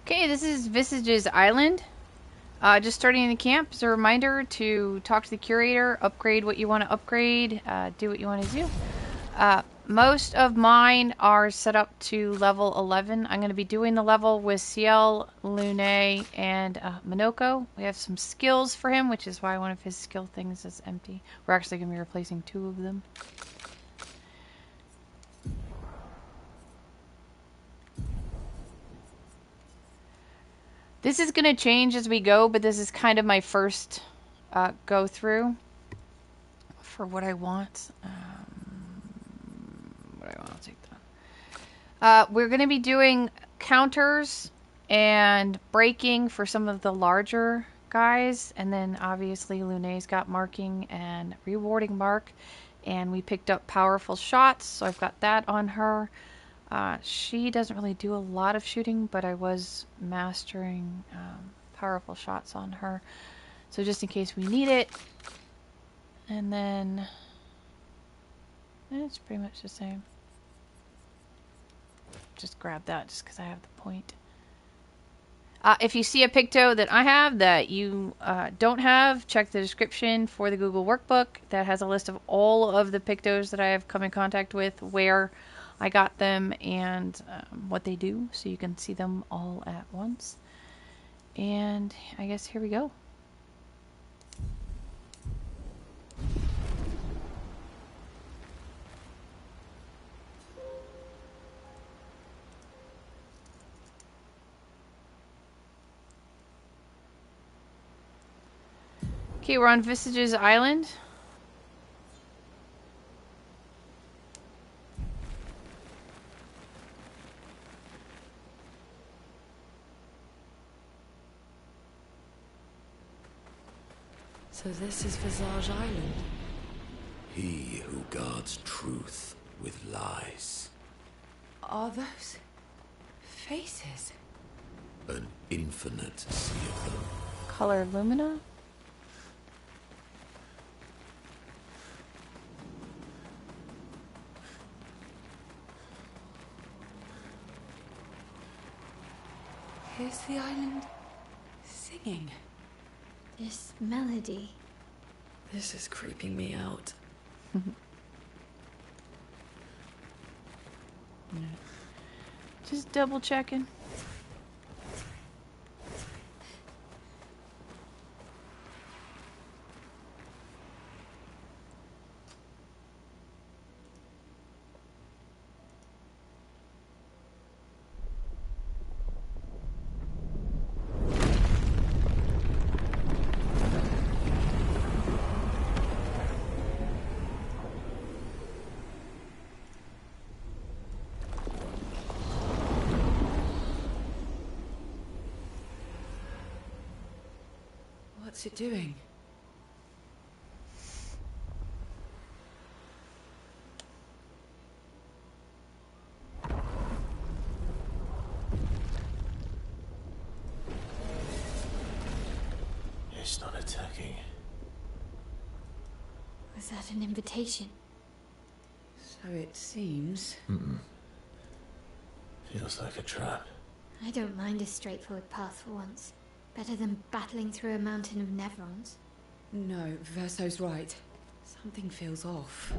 Okay, this is Visages Island. Just starting the camp. As a reminder to talk to the curator, upgrade what you want to upgrade, do what you want to do. Most of mine are set up to level 11. I'm going to be doing the level with Ciel, Lune, and Minoko. We have some skills for him, which is why one of his skill things is empty. We're actually going to be replacing 2 of them. This is going to change as we go, but this is kind of my first go through for what I want. I'll take that. We're going to be doing counters and breaking for some of the larger guys, and then obviously Lune's got marking and rewarding mark, and we picked up powerful shots, so I've got that on her. She doesn't really do a lot of shooting, but I was mastering powerful shots on her, so just in case we need it. And then it's pretty much the same. Just grab that just because I have the point. If you see a Picto that I have that you don't have, check the description for the Google Workbook. That has a list of all of the Pictos that I have come in contact with, where I got them, and what they do, so you can see them all at once. And I guess here we go. Okay, we're on Visages Island. So this is Visage Island? He who guards truth with lies. Are those faces? An infinite sea of them. Color Lumina. Here's the island singing. This melody. This is creeping me out. Just double checking. What's it doing? It's not attacking. Was that an invitation? So it seems. Feels like a trap. I don't mind a straightforward path for once. Better than battling through a mountain of Nevrons. No, Verso's right. Something feels off.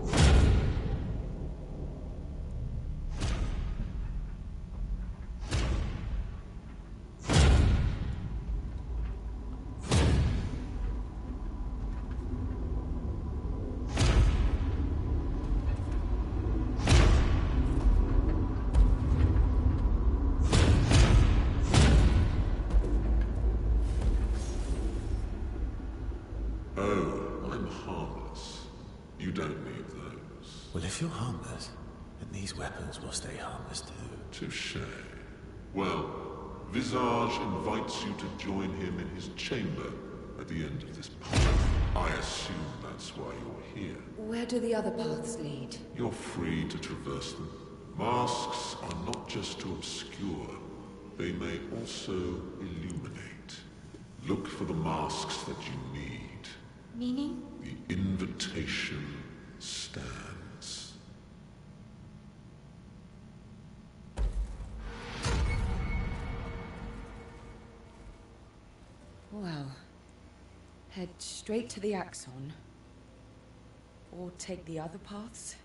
If you're harmless, then these weapons will stay harmless too. Touché. Well, Visage invites you to join him in his chamber at the end of this path. I assume that's why you're here. Where do the other paths lead? You're free to traverse them. Masks are not just to obscure, they may also illuminate. Look for the masks that you need. Meaning? The invitation stands. Well, head straight to the Axon, or take the other paths.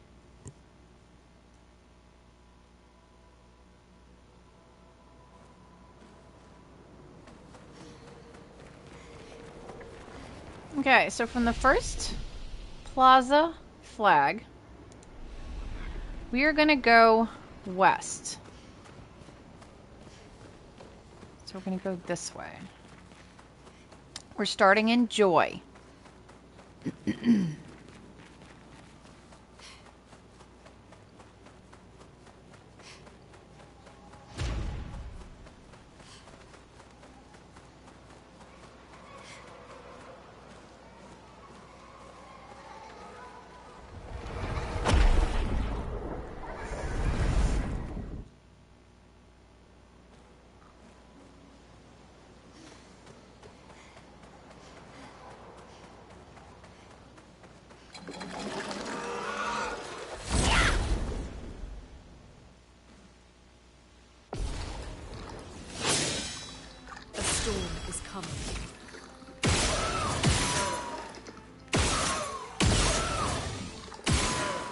Okay, so from the first plaza flag, we are going to go west. So we're going to go this way. We're starting in Joy.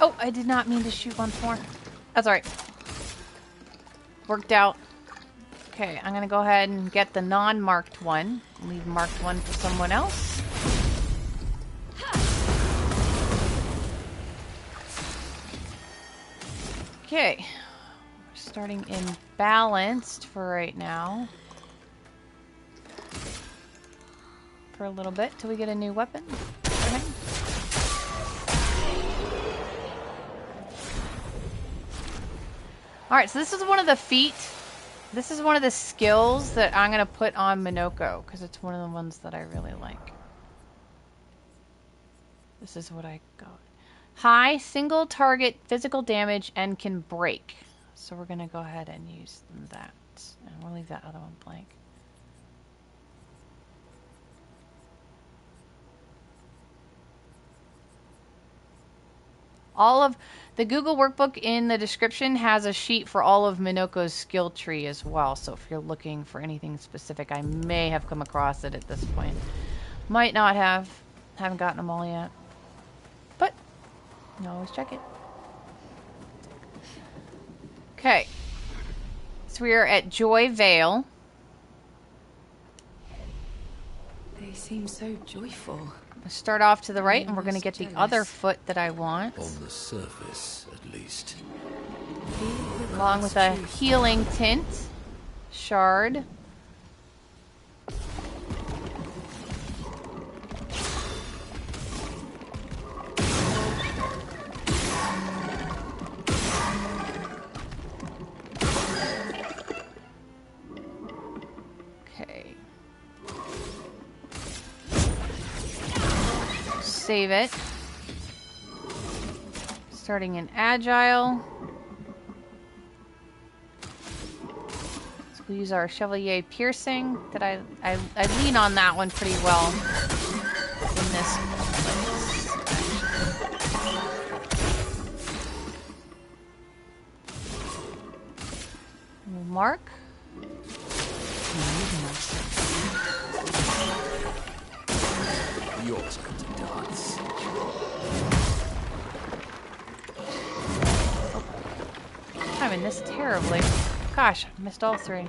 Oh, I did not mean to shoot once more. That's alright. Worked out. Okay, I'm gonna go ahead and get the non-marked one. Leave marked one for someone else. Okay. We're starting in balanced for right now. For a little bit till we get a new weapon. Okay. Alright, so this is one of the feat. This is one of the skills that I'm going to put on Minoko, because it's one of the ones that I really like. This is what I got. High single target physical damage and can break. So we're going to go ahead and use that. And we'll leave that other one blank. All of the Google workbook in the description has a sheet for all of Minoko's skill tree as well. So if you're looking for anything specific, I may have come across it at this point. Might not have. Haven't gotten them all yet. But you can always check it. Okay. So we are at Joy Vale. They seem so joyful. We'll start off to the right, and we're going to get the other foot that I want. On the surface, at least. Along with a healing tint. Shard. Okay. Save it. Starting in Agile. So we'll use our Chapelier Piercing. That I lean on that one pretty well in this place. We'll mark. Yours come to dance. Timing this terribly. Gosh, I missed all three.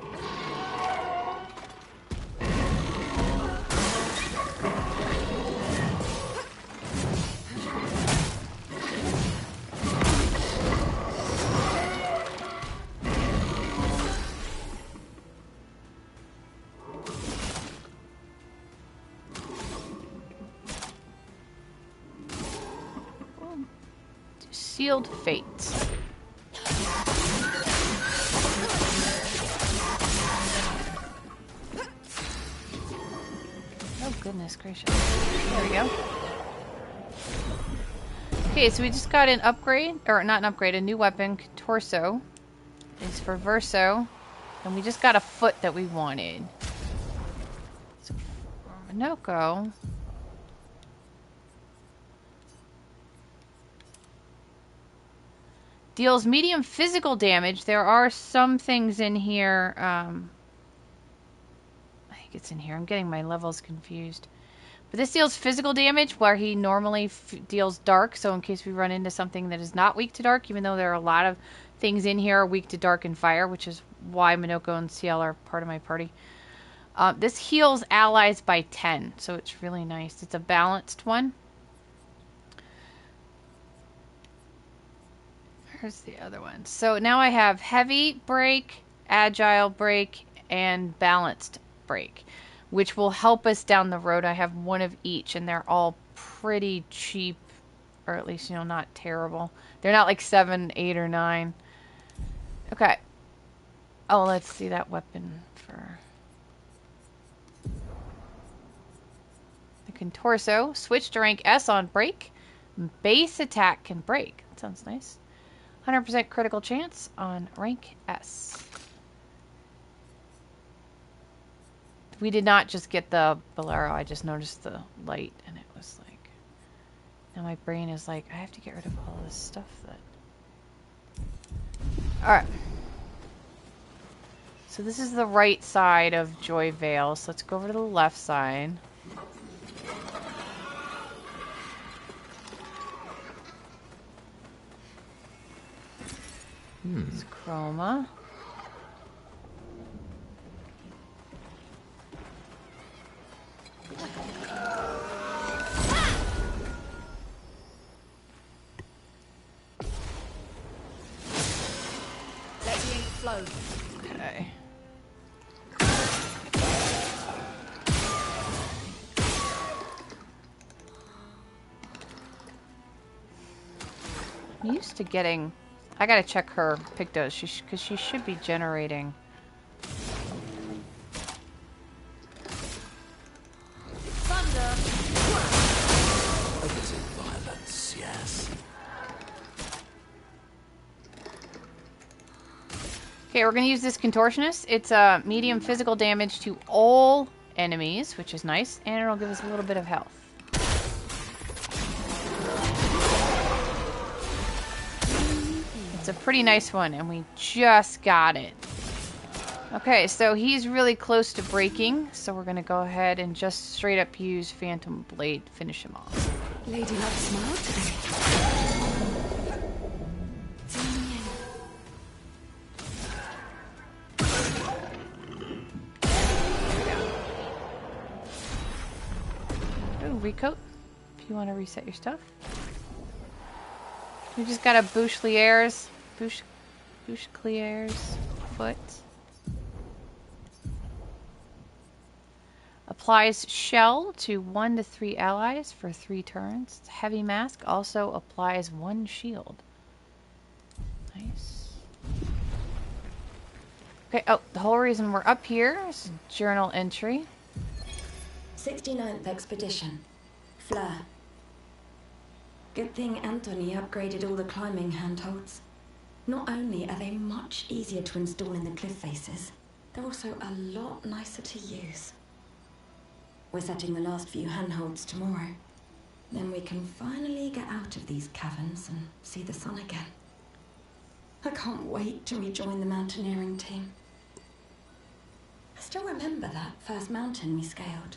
Sealed Fate. Oh, goodness gracious. There we go. Okay, so we just got an upgrade, or not an upgrade, a new weapon, Contorso. It's for Verso. And we just got a foot that we wanted. So for Minoko. Deals medium physical damage. There are some things in here. I gets in here. I'm getting my levels confused. But this deals physical damage where he normally deals dark. So in case we run into something that is not weak to dark, even though there are a lot of things in here are weak to dark and fire, which is why Minoko and CL are part of my party. This heals allies by 10, so it's really nice. It's a balanced one. Here's the other one. So now I have heavy break, agile break, and balanced break, which will help us down the road. I have one of each, and they're all pretty cheap, or at least, you know, not terrible. They're not like 7, 8, or 9. Okay. Oh, let's see that weapon for the Contorso. Switch to rank S on break. Base attack can break. That sounds nice. 100% critical chance on rank S. We did not just get the bolero. I just noticed the light, and it was like... Now my brain is like, I have to get rid of all this stuff that... Alright. So this is the right side of Jovial. So let's go over to the left side. It's Chroma. Let the ink flow. Okay. I'm used to getting... I gotta check her Pictos, because she should be generating. Thunder! Opposite violence, yes. Okay, we're gonna use this Contorsionist. It's a medium physical damage to all enemies, which is nice, and it'll give us a little bit of health. It's a pretty nice one, and we just got it. Okay, so he's really close to breaking, so we're gonna go ahead and just straight up use Phantom Blade, finish him off. Lady Luck smile today. Ooh, recoat, if you want to reset your stuff. We just got a Bouchecleier's Foot. Applies shell to 1 to 3 allies for 3 turns. Heavy mask also applies 1 shield. Nice. Okay, oh, the whole reason we're up here is journal entry. 69th Expedition. Fleur. Good thing Anthony upgraded all the climbing handholds. Not only are they much easier to install in the cliff faces, they're also a lot nicer to use. We're setting the last few handholds tomorrow. Then we can finally get out of these caverns and see the sun again. I can't wait to rejoin the mountaineering team. I still remember that first mountain we scaled.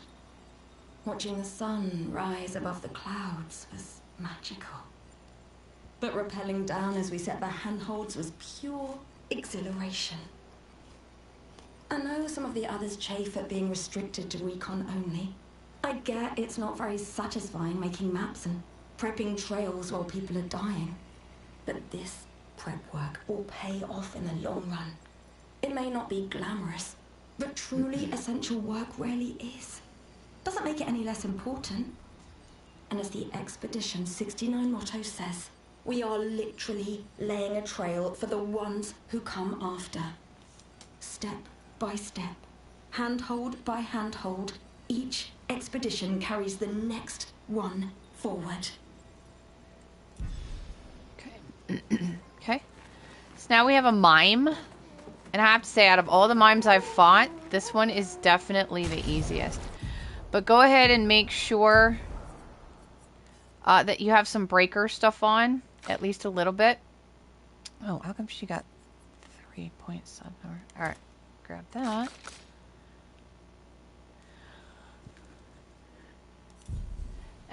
Watching the sun rise above the clouds was magical. But rappelling down as we set the handholds was pure exhilaration. I know some of the others chafe at being restricted to recon only. I get it's not very satisfying making maps and prepping trails while people are dying. But this prep work will pay off in the long run. It may not be glamorous, but truly essential work rarely is. Doesn't make it any less important. And as the Expedition 69 motto says, we are literally laying a trail for the ones who come after. Step by step, handhold by handhold, each expedition carries the next one forward. Okay. Okay. So now we have a mime. And I have to say, out of all the mimes I've fought, this one is definitely the easiest. But go ahead and make sure that you have some breaker stuff on, at least a little bit. Oh, how come she got 3 points on her? Alright, grab that.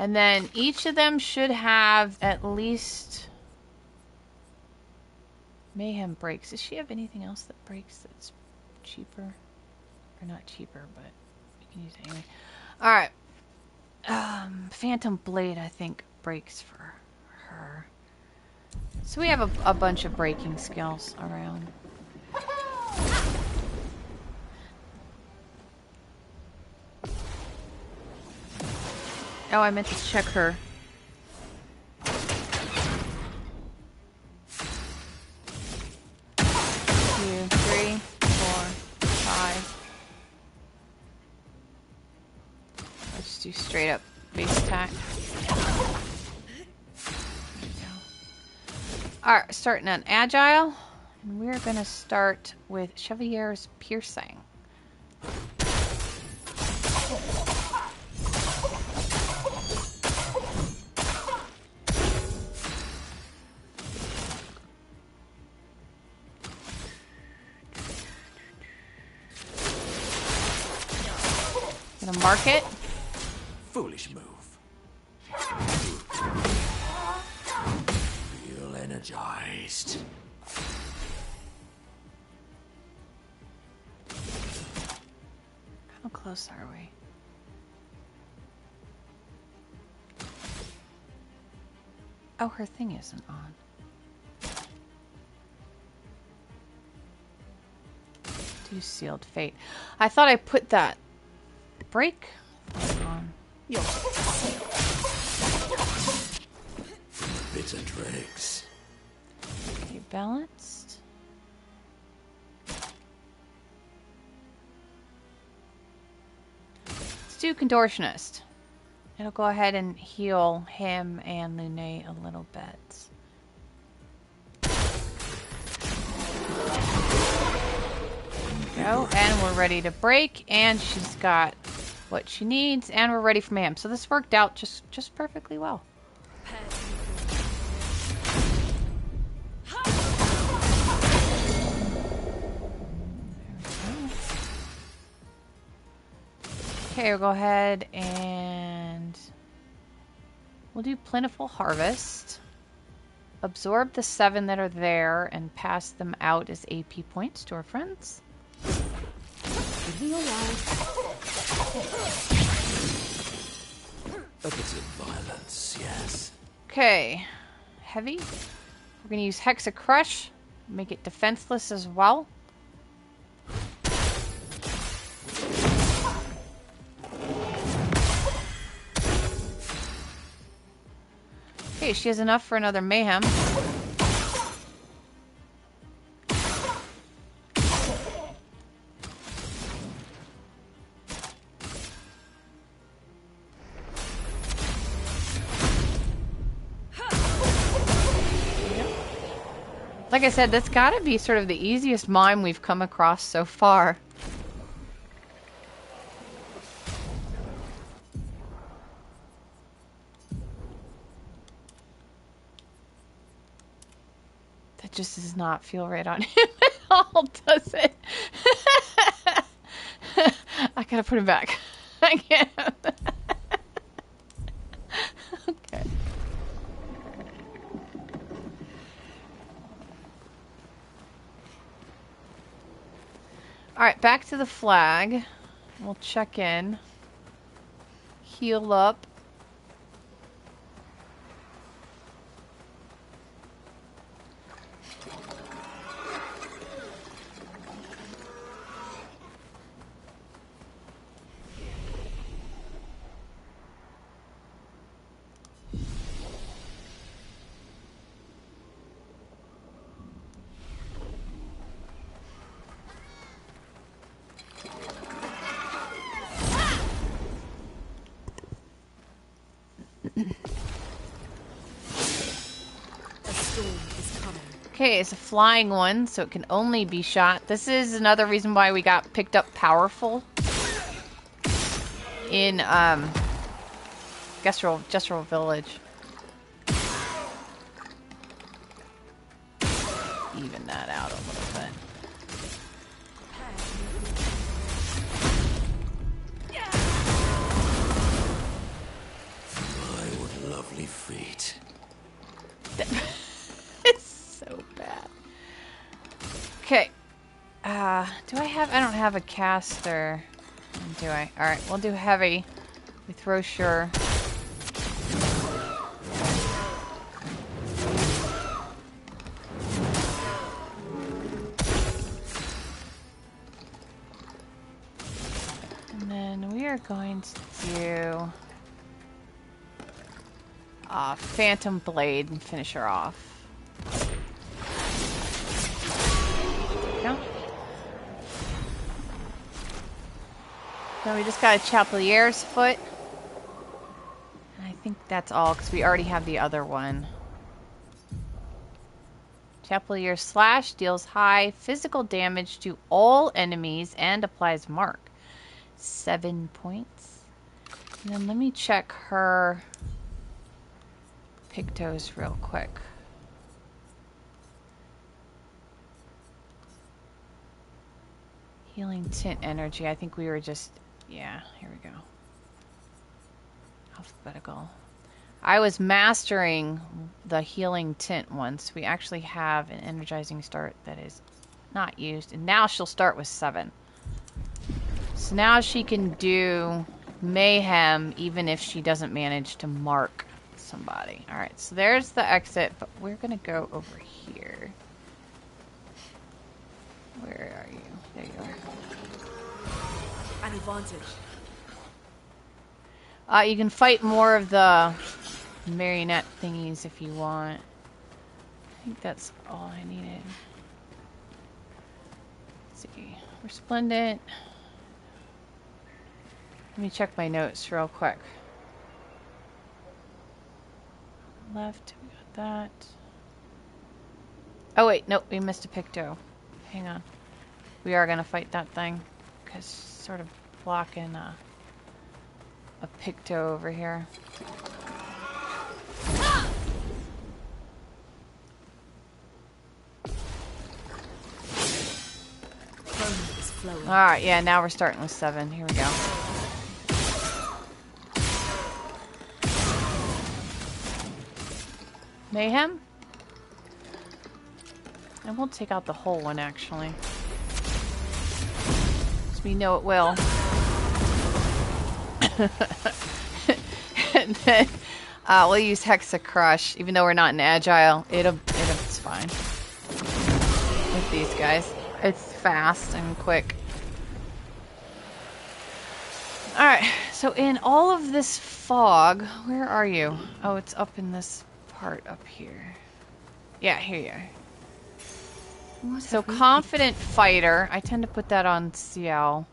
And then each of them should have at least Mayhem breaks. Does she have anything else that breaks that's cheaper? Or not cheaper, but you can use it anyway. Alright. Phantom Blade, I think, breaks for her. So we have a bunch of breaking skills around. Oh, I meant to check her. 2, 3, 4, 5. Let's do straight up base attack. Alright, starting on Agile. And we're going to start with Chevalier's Piercing. Gonna mark it. Foolish move. Feel energized. How close are we? Oh, her thing isn't on. Do Sealed Fate. I thought I put that break on. Bitter dregs. Okay, balanced. Let's do Contorsionist. It'll go ahead and heal him and Lune a little bit. Go, and we're ready to break, and she's got what she needs, and we're ready for Mayhem. So this worked out just perfectly well. Okay, we'll go ahead and we'll do Plentiful Harvest. Absorb the 7 that are there and pass them out as AP points to our friends. A bit of violence, yes. Okay, heavy. We're gonna use Hexa Crush, make it defenseless as well. Okay, she has enough for another Mayhem. Like I said, that's gotta be sort of the easiest mime we've come across so far. That just does not feel right on him at all, does it? I gotta put him back. I can't. Okay. Alright, back to the flag. We'll check in. Heal up. Okay, it's a flying one, so it can only be shot. This is another reason why we got picked up powerful in Gestural Village. Even that out a little bit. Okay. Do I have... I don't have a caster. Do I? Alright, we'll do heavy with Rocher. And then we are going to do... Phantom Blade and finish her off. There we go. Then we just got a Chapelier's Foot. And I think that's all, because we already have the other one. Chapelier Slash deals high physical damage to all enemies and applies mark. 7 points. And then let me check her Pictos real quick. Healing Tint Energy. I think we were just... Yeah, here we go. Alphabetical. I was mastering the Healing Tint once. We actually have an Energizing Start that is not used. And now she'll start with 7. So now she can do Mayhem even if she doesn't manage to mark somebody. Alright, so there's the exit, but we're going to go over here. Where are you? There you are. An advantage. You can fight more of the marionette thingies if you want. I think that's all I needed. Let's see. Resplendent. Let me check my notes real quick. Left, we got that. Oh wait, nope, we missed a Picto. Hang on. We are gonna fight that thing, because sort of blocking a Picto over here. Alright, yeah, now we're starting with 7. Here we go. Mayhem? I won't take out the whole one, actually. Because we know it will. And then we'll use Hexa Crush, even though we're not in Agile. It's fine. With these guys. It's fast and quick. Alright, so in all of this fog, where are you? Oh, it's up in this part up here. Yeah, here you are. So Confident Fighter, I tend to put that on CL.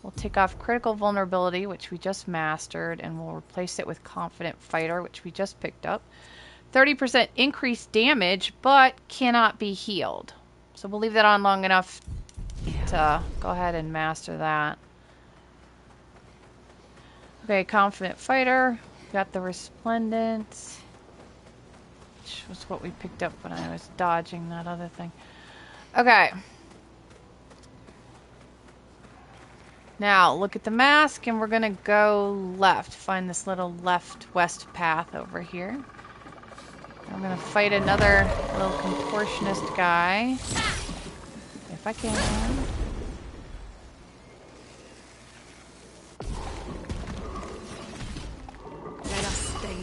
We'll take off Critical Vulnerability, which we just mastered, and we'll replace it with Confident Fighter, which we just picked up. 30% increased damage, but cannot be healed. So we'll leave that on long enough to go ahead and master that. Okay, Confident Fighter. Got the Resplendent, which was what we picked up when I was dodging that other thing. Okay. Now, look at the mask, and we're going to go left. Find this little left-west path over here. I'm going to fight another little contortionist guy. If I can. Let us stay.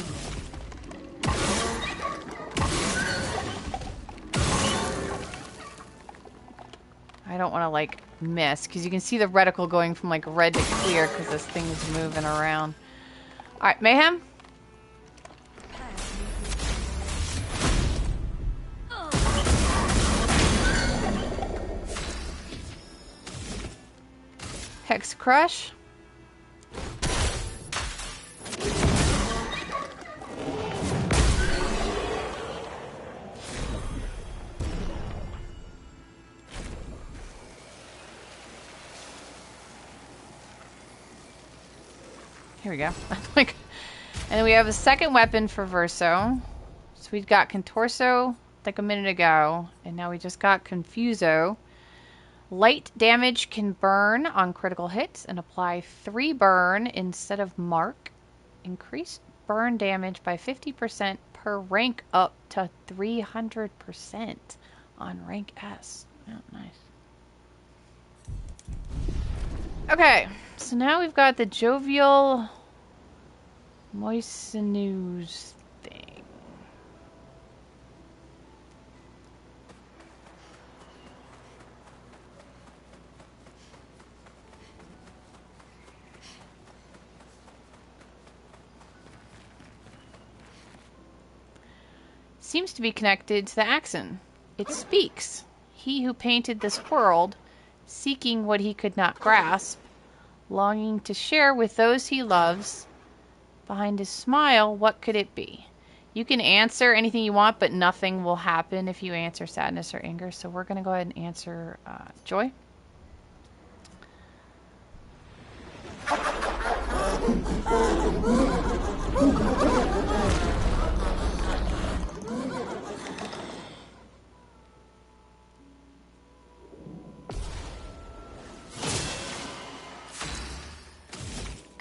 I don't want to, like, miss, because you can see the reticle going from, like, red to clear because this thing's moving around. Alright, Mayhem? Hex Crush. Here we go. Like, and then we have a second weapon for Verso. So we got Contorso like a minute ago, and now we just got Confuso. Light damage can burn on critical hits and apply 3 burn instead of mark. Increase burn damage by 50% per rank up to 300% on rank S. Oh, nice. Okay, so now we've got the Jovial Moissonneuse thing. Seems to be connected to the Axon. It speaks. He who painted this world, seeking what he could not grasp, longing to share with those he loves. Behind his smile, what could it be? You can answer anything you want, but nothing will happen if you answer sadness or anger. So we're going to go ahead and answer joy.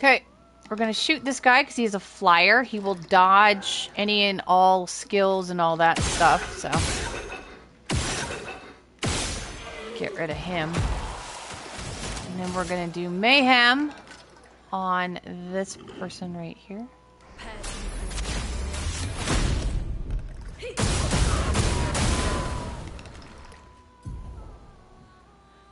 Okay, we're going to shoot this guy because he's a flyer. He will dodge any and all skills and all that stuff, so get rid of him. And then we're going to do mayhem on this person right here.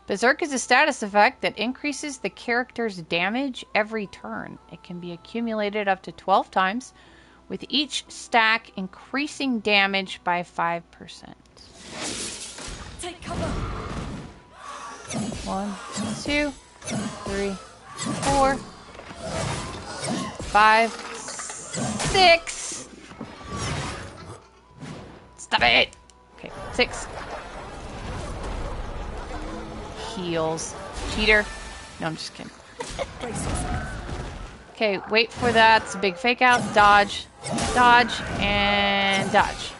Berserk is a status effect that increases the character's damage every turn. It can be accumulated up to 12 times, with each stack increasing damage by 5%. Take cover. 1, 2, 3, 4, 5, 6. Stop it! Okay, 6. Heals. Cheater. No, I'm just kidding. Okay, wait for that. It's a big fake out. Dodge. Dodge. And dodge.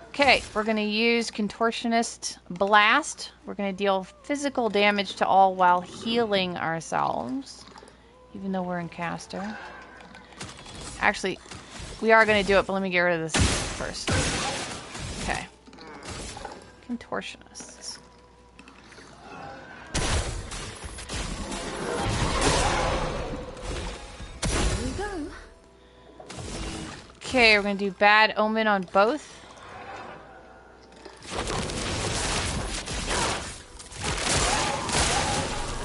Okay, we're going to use Contorsionist Blast. We're going to deal physical damage to all while healing ourselves. Even though we're in caster. Actually, we are going to do it, but let me get rid of this first. Okay. Contorsionists. Here we go. Okay, we're going to do Bad Omen on both. A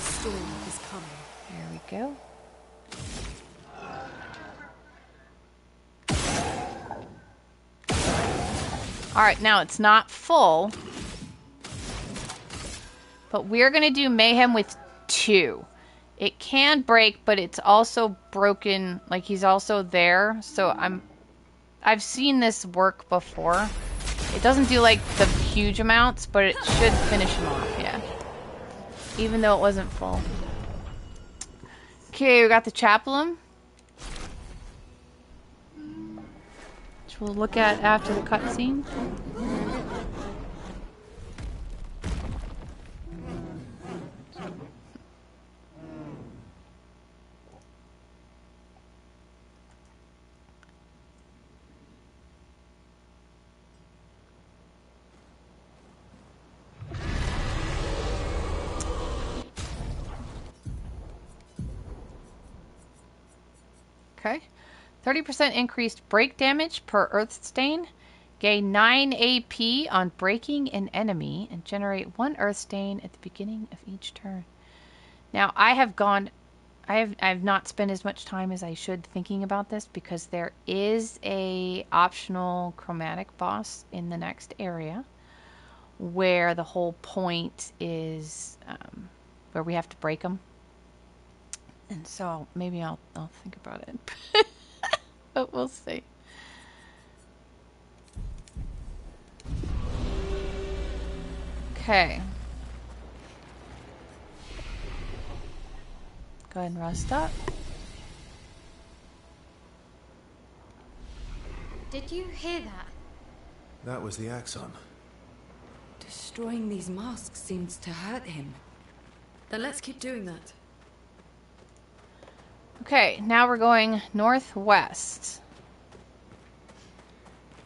storm is coming. There we go. Alright, now it's not full. But we're going to do Mayhem with 2. It can break, but it's also broken. Like, he's also there. So I've seen this work before. It doesn't do, like, the huge amounts, but it should finish him off, yeah. Even though it wasn't full. Okay, we got the Chapelim. Which we'll look at after the cutscene. Okay. 30% increased break damage per Earth Stain. Gain 9 AP on breaking an enemy and generate 1 Earth Stain at the beginning of each turn. Now, I have not spent as much time as I should thinking about this because there is a optional chromatic boss in the next area where the whole point is where we have to break them. And so maybe I'll think about it. But we'll see. Okay. Go ahead and rest up. Did you hear that? That was the Axon. Destroying these masks seems to hurt him. Then let's keep doing that. Okay, now we're going northwest.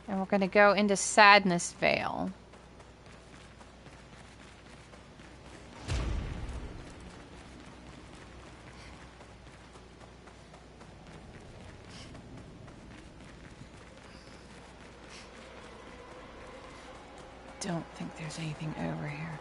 And we're going to go into Sadness Vale. Don't think there's anything over here.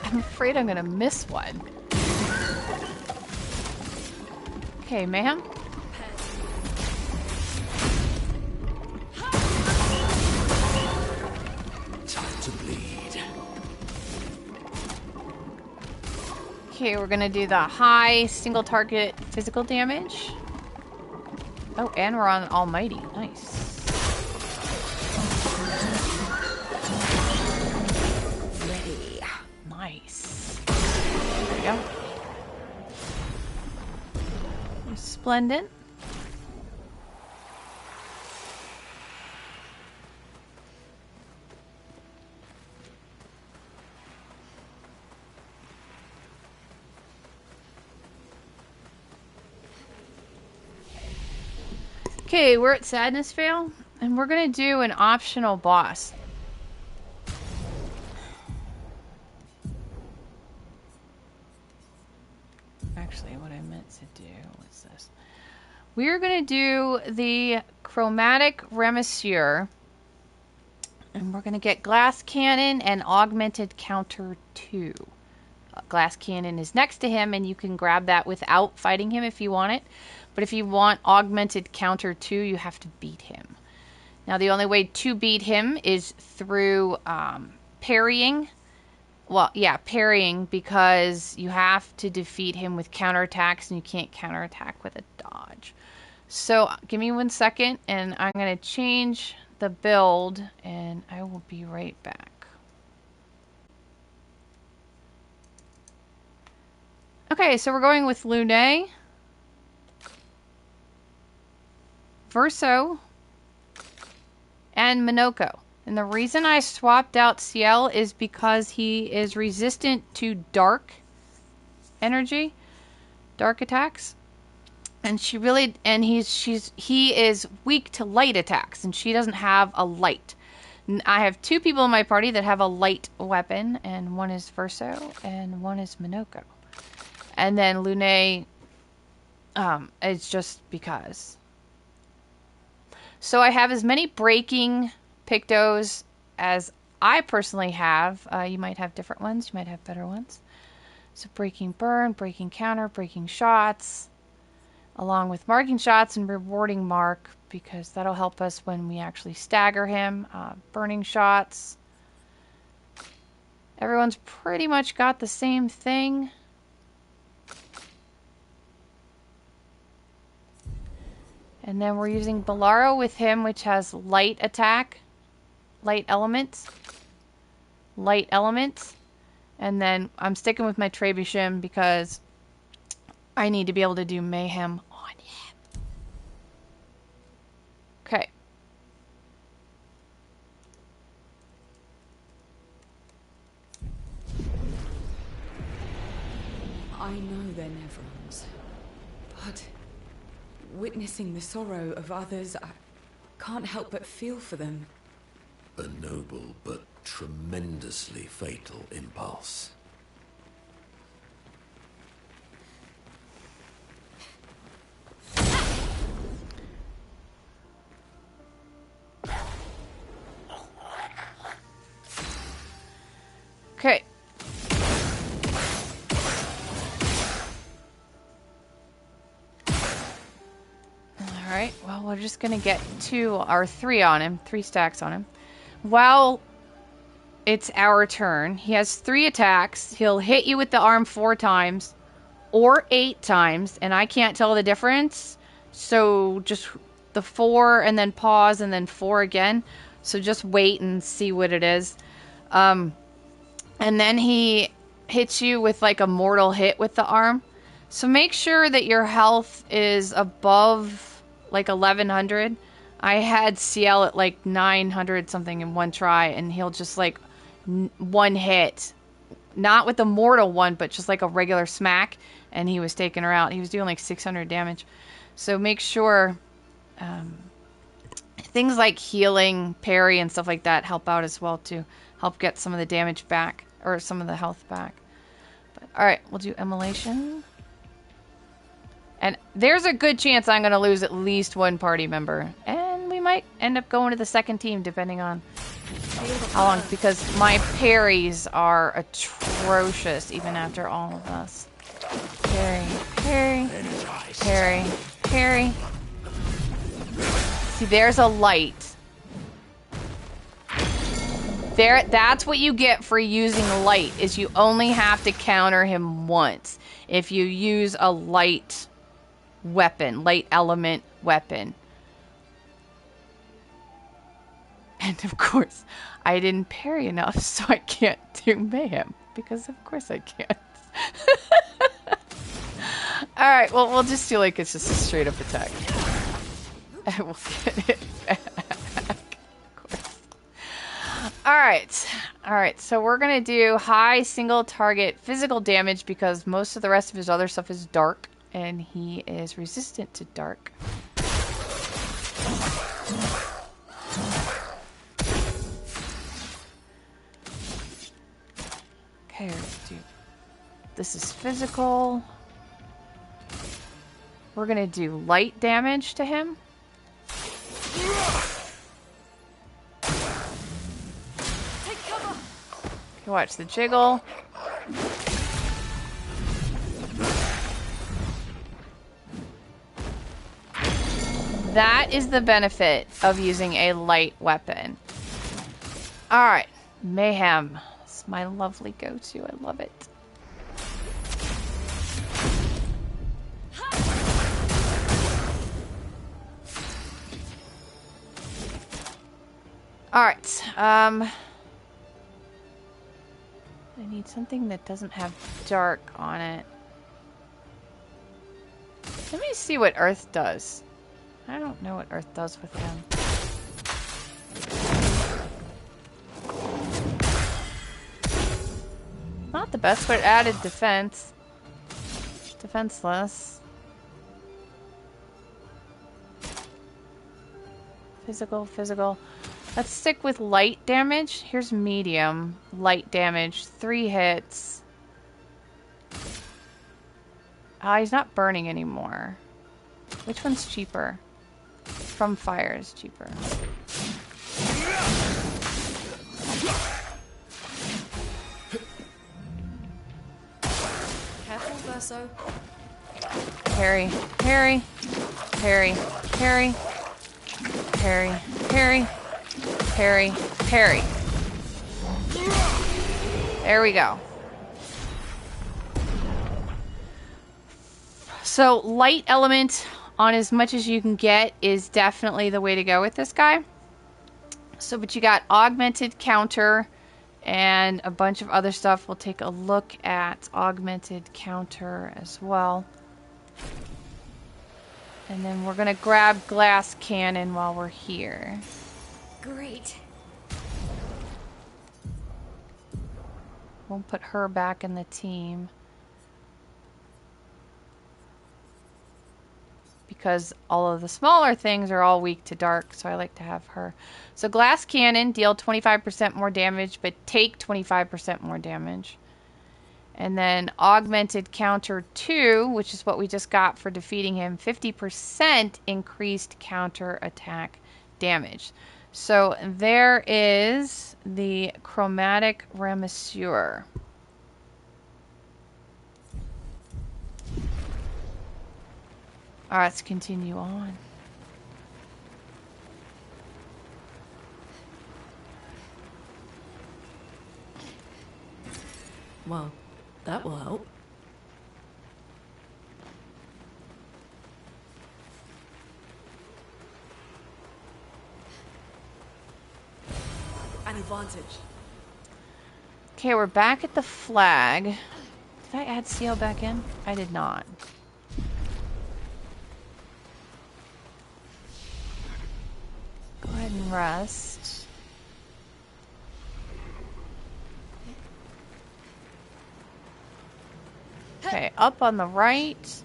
I'm afraid I'm gonna miss one. Okay, ma'am. Time to bleed. Okay, we're gonna do the high single target physical damage. Oh, and we're on Almighty. Nice. Ready. Nice. There we go. Splendid. Okay, we're at Sadness Vale, and we're gonna do an optional boss. Actually, what I meant to do was this. We're gonna do the Chromatic Ramasseur, and we're gonna get Glass Cannon and Augmented Counter 2. Glass Cannon is next to him, and you can grab that without fighting him if you want it. But if you want Augmented Counter 2, you have to beat him. Now, the only way to beat him is through parrying. Well, yeah, parrying, because you have to defeat him with counterattacks, and you can't counterattack with a dodge. So, give me 1 second, and I'm going to change the build, and I will be right back. Okay, so we're going with Lune, Verso, and Minoko. And the reason I swapped out Ciel is because he is resistant to dark energy, dark attacks. And he is weak to light attacks, and she doesn't have a light. I have 2 people in my party that have a light weapon, and one is Verso and one is Minoko. And then Lune is just because. So I have as many breaking Pictos as I personally have. You might have different ones. You might have better ones. So breaking burn, breaking counter, breaking shots, along with marking shots and rewarding mark, because that'll help us when we actually stagger him. Burning shots. Everyone's pretty much got the same thing. And then we're using Boucharo with him, which has light attack, light elements. And then I'm sticking with my Trebuchet because I need to be able to do mayhem on him. Okay. I know they're Nevrons, but witnessing the sorrow of others, I can't help but feel for them. A noble but tremendously fatal impulse. Okay. Alright, well, we're just gonna get 2 or 3 on him. 3 stacks on him. While it's our turn. He has 3 attacks. He'll hit you with the arm 4 times or 8 times, and I can't tell the difference. So just the 4 and then pause and then 4 again. So just wait and see what it is. And then he hits you with like a mortal hit with the arm. So make sure that your health is above like 1100. I had CL at like 900 something in one try, and he'll just like one hit. Not with the mortal one, but just like a regular smack, and he was taking her out. He was doing like 600 damage. So make sure things like healing, parry, and stuff like that help out as well to help get some of the damage back, or some of the health back. But, alright, we'll do Immolation. And there's a good chance I'm going to lose at least one party member. And we might end up going to the second team, depending on how long, because my parries are atrocious, even after all of this. Parry, parry, parry, parry. See, there's a light. There, that's what you get for using light, is you only have to counter him once if you use a light weapon, light element weapon. And of course, I didn't parry enough, so I can't do Mayhem, because of course I can't. Alright, well, we'll just do like it's just a straight up attack. And we'll get it back. Of course. Alright, so we're gonna do high single target physical damage, because most of the rest of his other stuff is dark, and he is resistant to dark. Okay, dude. This is physical. We're gonna do light damage to him. Take cover. Okay, watch the jiggle. That is the benefit of using a light weapon. Alright, Mayhem. It's my lovely go-to. I love it. Alright, I need something that doesn't have dark on it. Let me see what Earth does. I don't know what Earth does with him. Not the best, but it added defense. Defenseless. Physical, physical. Let's stick with light damage. Here's medium. Light damage. 3 hits. Ah, he's not burning anymore. Which one's cheaper? From fire is cheaper. Careful, Verso. Parry, parry, parry, parry, parry, parry, parry, parry. There we go. So light element on as much as you can get is definitely the way to go with this guy. So, but you got augmented counter and a bunch of other stuff. We'll take a look at augmented counter as well. And then we're going to grab glass cannon while we're here. Great. We'll put her back in the team. Because all of the smaller things are all weak to dark, so I like to have her. So glass cannon, deal 25% more damage, but take 25% more damage. And then augmented counter 2, which is what we just got for defeating him, 50% increased counter attack damage. So there is the Chromatic Ramasseur. All right, let's continue on. Well, that will help. An advantage. Okay, we're back at the flag. Did I add seal back in? I did not. Go ahead and rest. Okay, up on the right.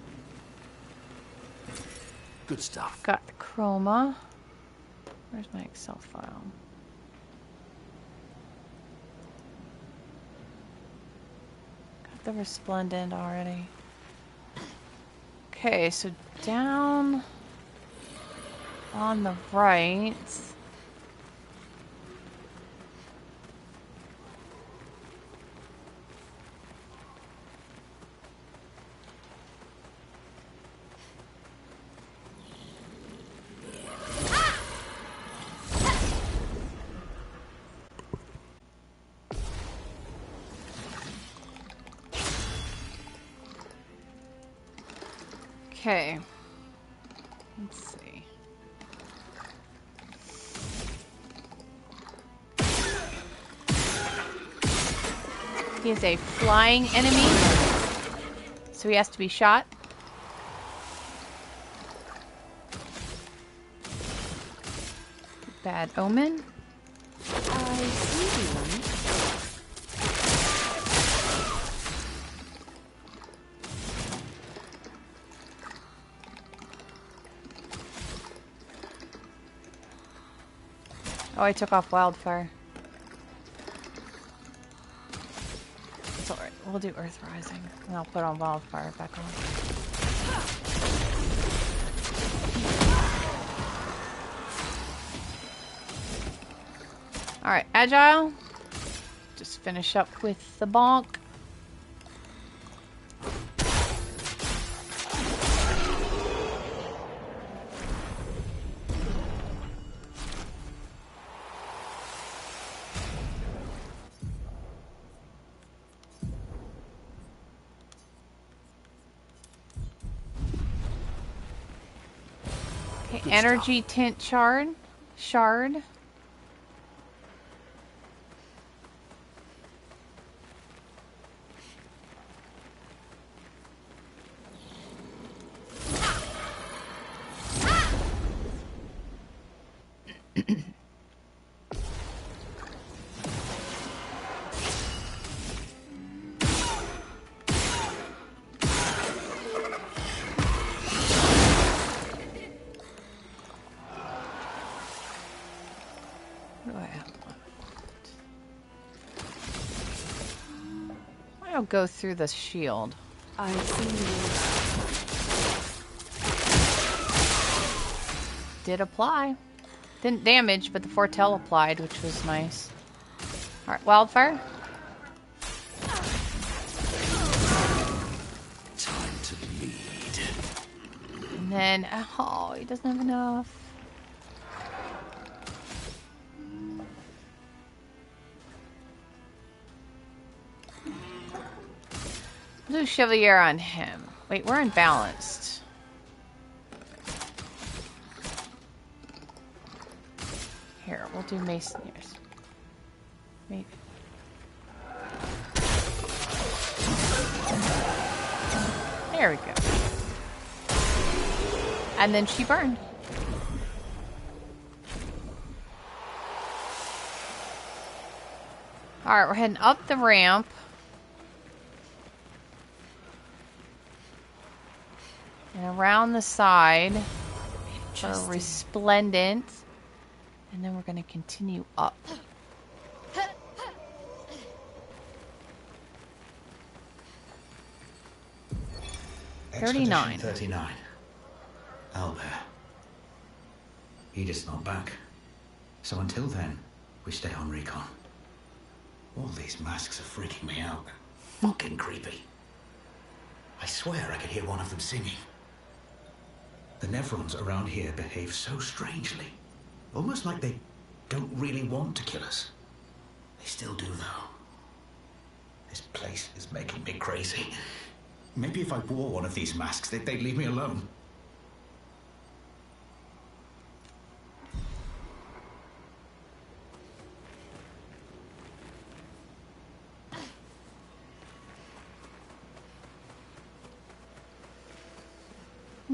Good stuff. Got the chroma. Where's my Excel file? Got the resplendent already. Okay, so down on the right. Okay. Let's see. He is a flying enemy, so he has to be shot. Bad omen. I see one. Oh, I took off wildfire. It's alright. We'll do Earth Rising. And I'll put on wildfire back on. Alright, Agile. Just finish up with the bonk. Okay, energy tint shard. I'll go through the shield. I see. Did apply. Didn't damage, but the foretell applied, which was nice. Alright, wildfire. Time to lead. And then, oh, he doesn't have enough. Do Chapelier on him. Wait, we're unbalanced. Here, we'll do Moissonneuse. Maybe. There we go. And then she burned. Alright, we're heading up the ramp. And around the side for resplendent. And then we're going to continue up. Expedition 39. 39. Albert. Edith's not back. So until then, we stay on recon. All these masks are freaking me out. Fucking creepy. I swear I could hear one of them singing. The Nevrons around here behave so strangely. Almost like they don't really want to kill us. They still do, though. This place is making me crazy. Maybe if I wore one of these masks, they'd leave me alone.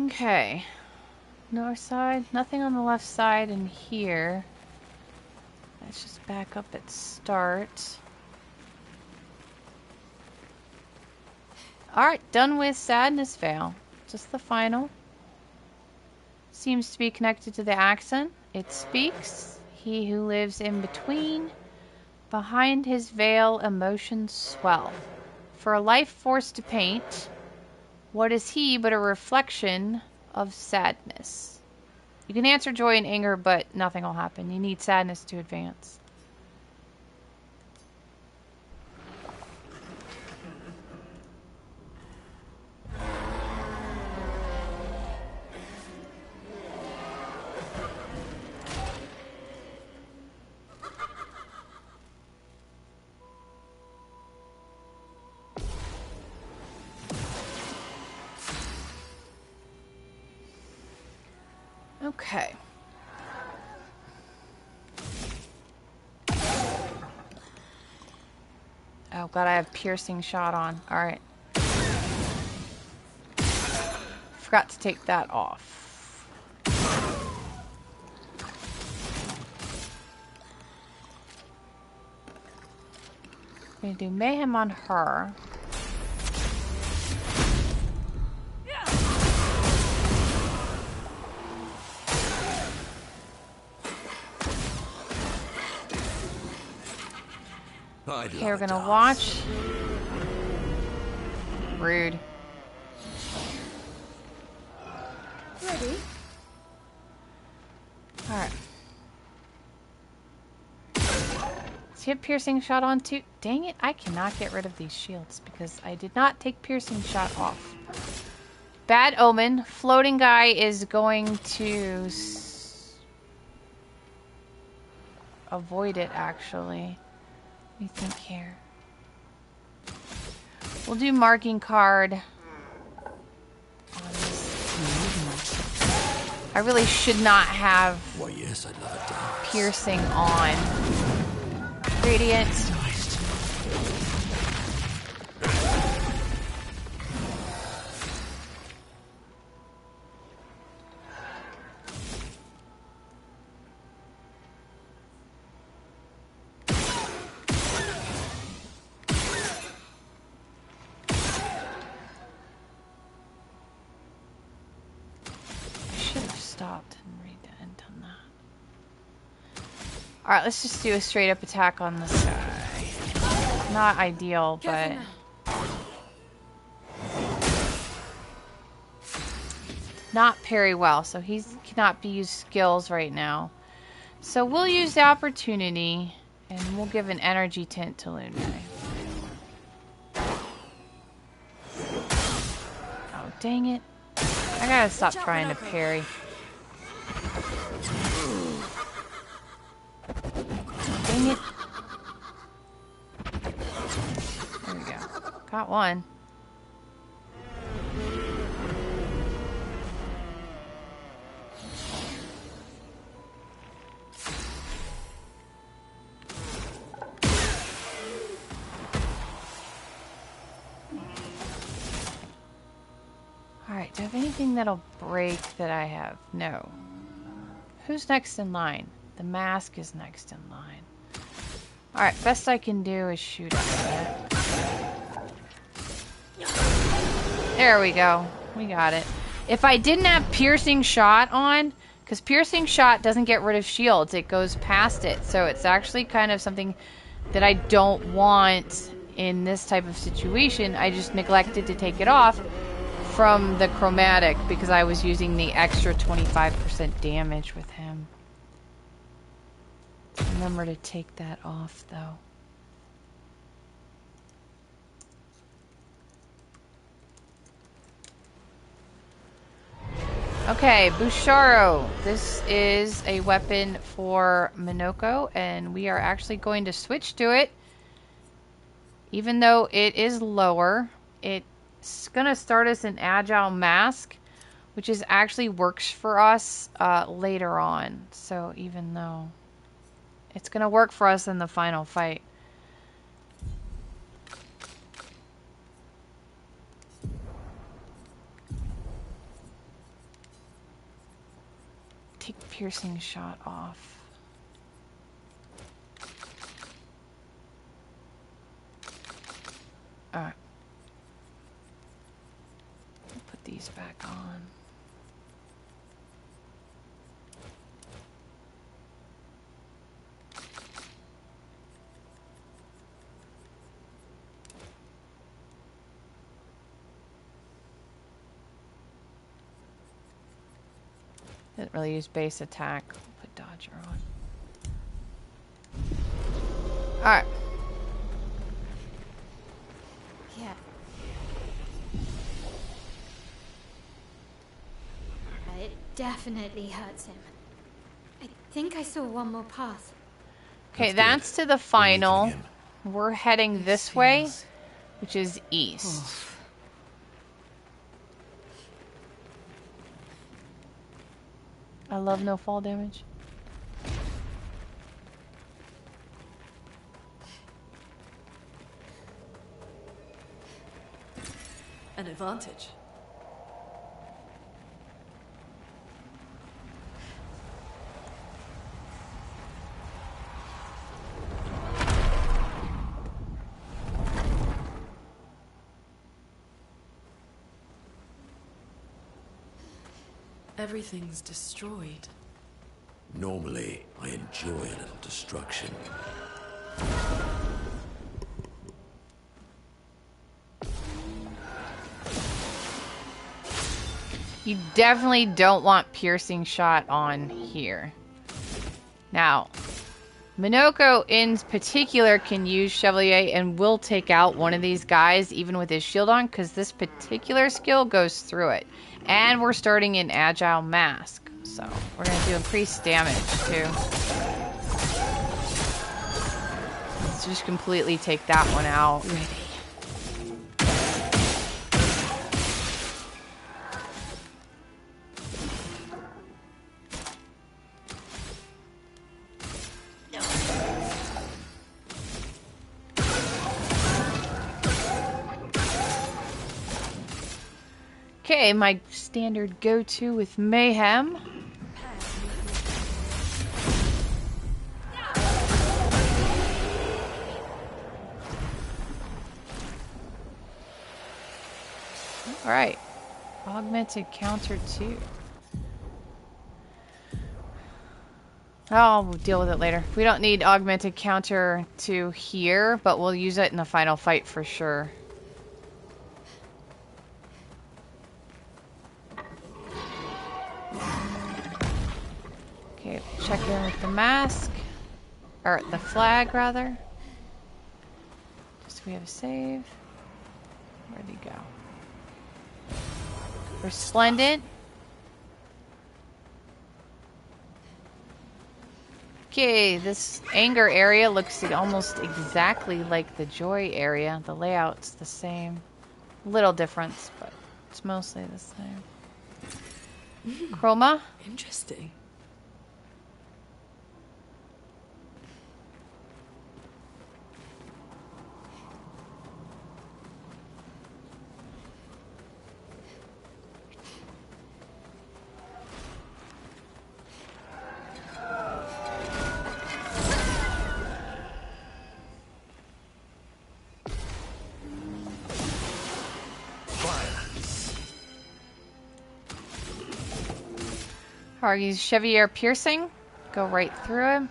Okay. North side. Nothing on the left side in here. Let's just back up at start. Alright, done with Sadness Vale. Just the final. Seems to be connected to the accent. It speaks. He who lives in between. Behind his veil, emotions swell. For a life force to paint, what is he but a reflection of sadness? You can answer joy and anger, but nothing will happen. You need sadness to advance. Okay. Oh, glad I have piercing shot on. Alright. Forgot to take that off. I'm gonna do mayhem on her. Okay, we're gonna watch. Rude. Ready? Alright. Does he have piercing shot on too? Dang it, I cannot get rid of these shields because I did not take piercing shot off. Bad omen. Floating guy is going to avoid it, actually. What do you think here? We'll do marking card. I really should not have piercing on. Radiant. Alright, let's just do a straight up attack on this guy. Not ideal, but... not very well, so he cannot be used skills right now. So we'll use the opportunity, and we'll give an energy tint to Lune. Oh, dang it. I gotta stop trying to parry. Dang it. There we go. Got one. Alright, do I have anything that'll break that I have? No. Who's next in line? The mask is next in line. Alright, best I can do is shoot at it. There we go. We got it. If I didn't have piercing shot on, because piercing shot doesn't get rid of shields, it goes past it. So it's actually kind of something that I don't want in this type of situation. I just neglected to take it off from the chromatic because I was using the extra 25% damage with him. Remember to take that off, though. Okay, Boucharo. This is a weapon for Minoko, and we are actually going to switch to it Even though it is lower, it's going to start as an agile mask, which is actually works for us later on. So even though it's going to work for us in the final fight. Take piercing shot off. Alright. Put these back on. Didn't really use base attack. Put Dodger on. Alright. Yeah. It definitely hurts him. I think I saw one more path. Okay, that's to the final. We're heading this way, which is east. I love no fall damage. An advantage. Everything's destroyed. Normally, I enjoy a little destruction. You definitely don't want piercing shot on here. Now, Minoko in particular can use Chapelier and will take out one of these guys even with his shield on because this particular skill goes through it. And we're starting in Agile Mask, so we're going to do increased damage too. Let's just completely take that one out. Ready. Okay, my standard go-to with Mayhem. Alright. Augmented counter 2. Oh, we'll deal with it later. We don't need augmented counter 2 here, but we'll use it in the final fight for sure. Okay, check in with the mask. Or the flag, rather. Just we have a save. Where'd he go? Resplendent. Okay, this anger area looks almost exactly like the joy area. The layout's the same. Little difference, but it's mostly the same. Chroma. Interesting. Use Chapelier piercing. Go right through him.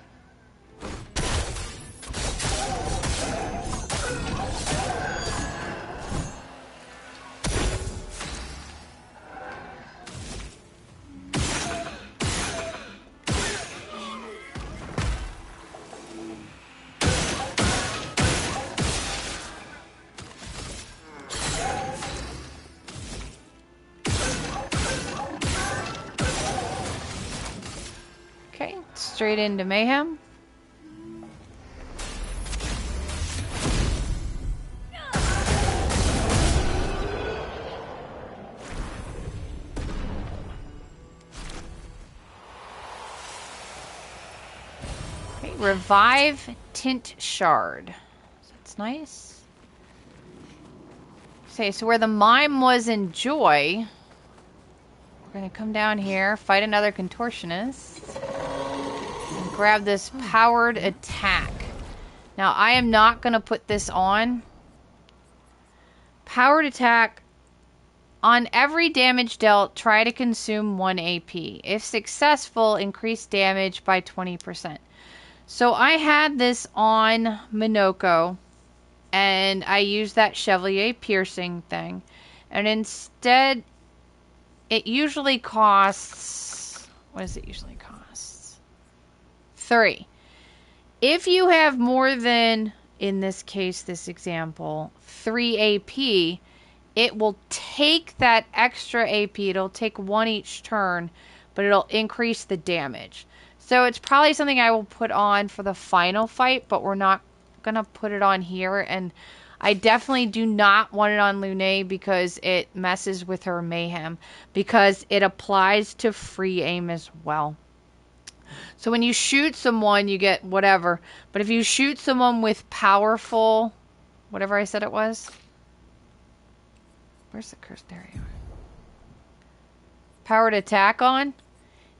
Straight into Mayhem. Revive Tint Shard. So that's nice. Okay, so where the Mime was in Joy, we're going to come down here, fight another Contorsionist, and grab this Powered Attack. Now, I am not going to put this on. Powered Attack. On every damage dealt, try to consume 1 AP. If successful, increase damage by 20%. So I had this on Minoko, and I used that Chapelier piercing thing. And instead, it usually costs... What does it usually cost? 3. If you have more than, in this case, this example, 3 AP... it will take that extra AP. It'll take 1 each turn, but it'll increase the damage. So it's probably something I will put on for the final fight, but we're not going to put it on here. And I definitely do not want it on Lune because it messes with her mayhem, because it applies to free aim as well. So when you shoot someone, you get whatever. But if you shoot someone with powerful, whatever I said it was... Where's the curse? There you are. Powered attack on.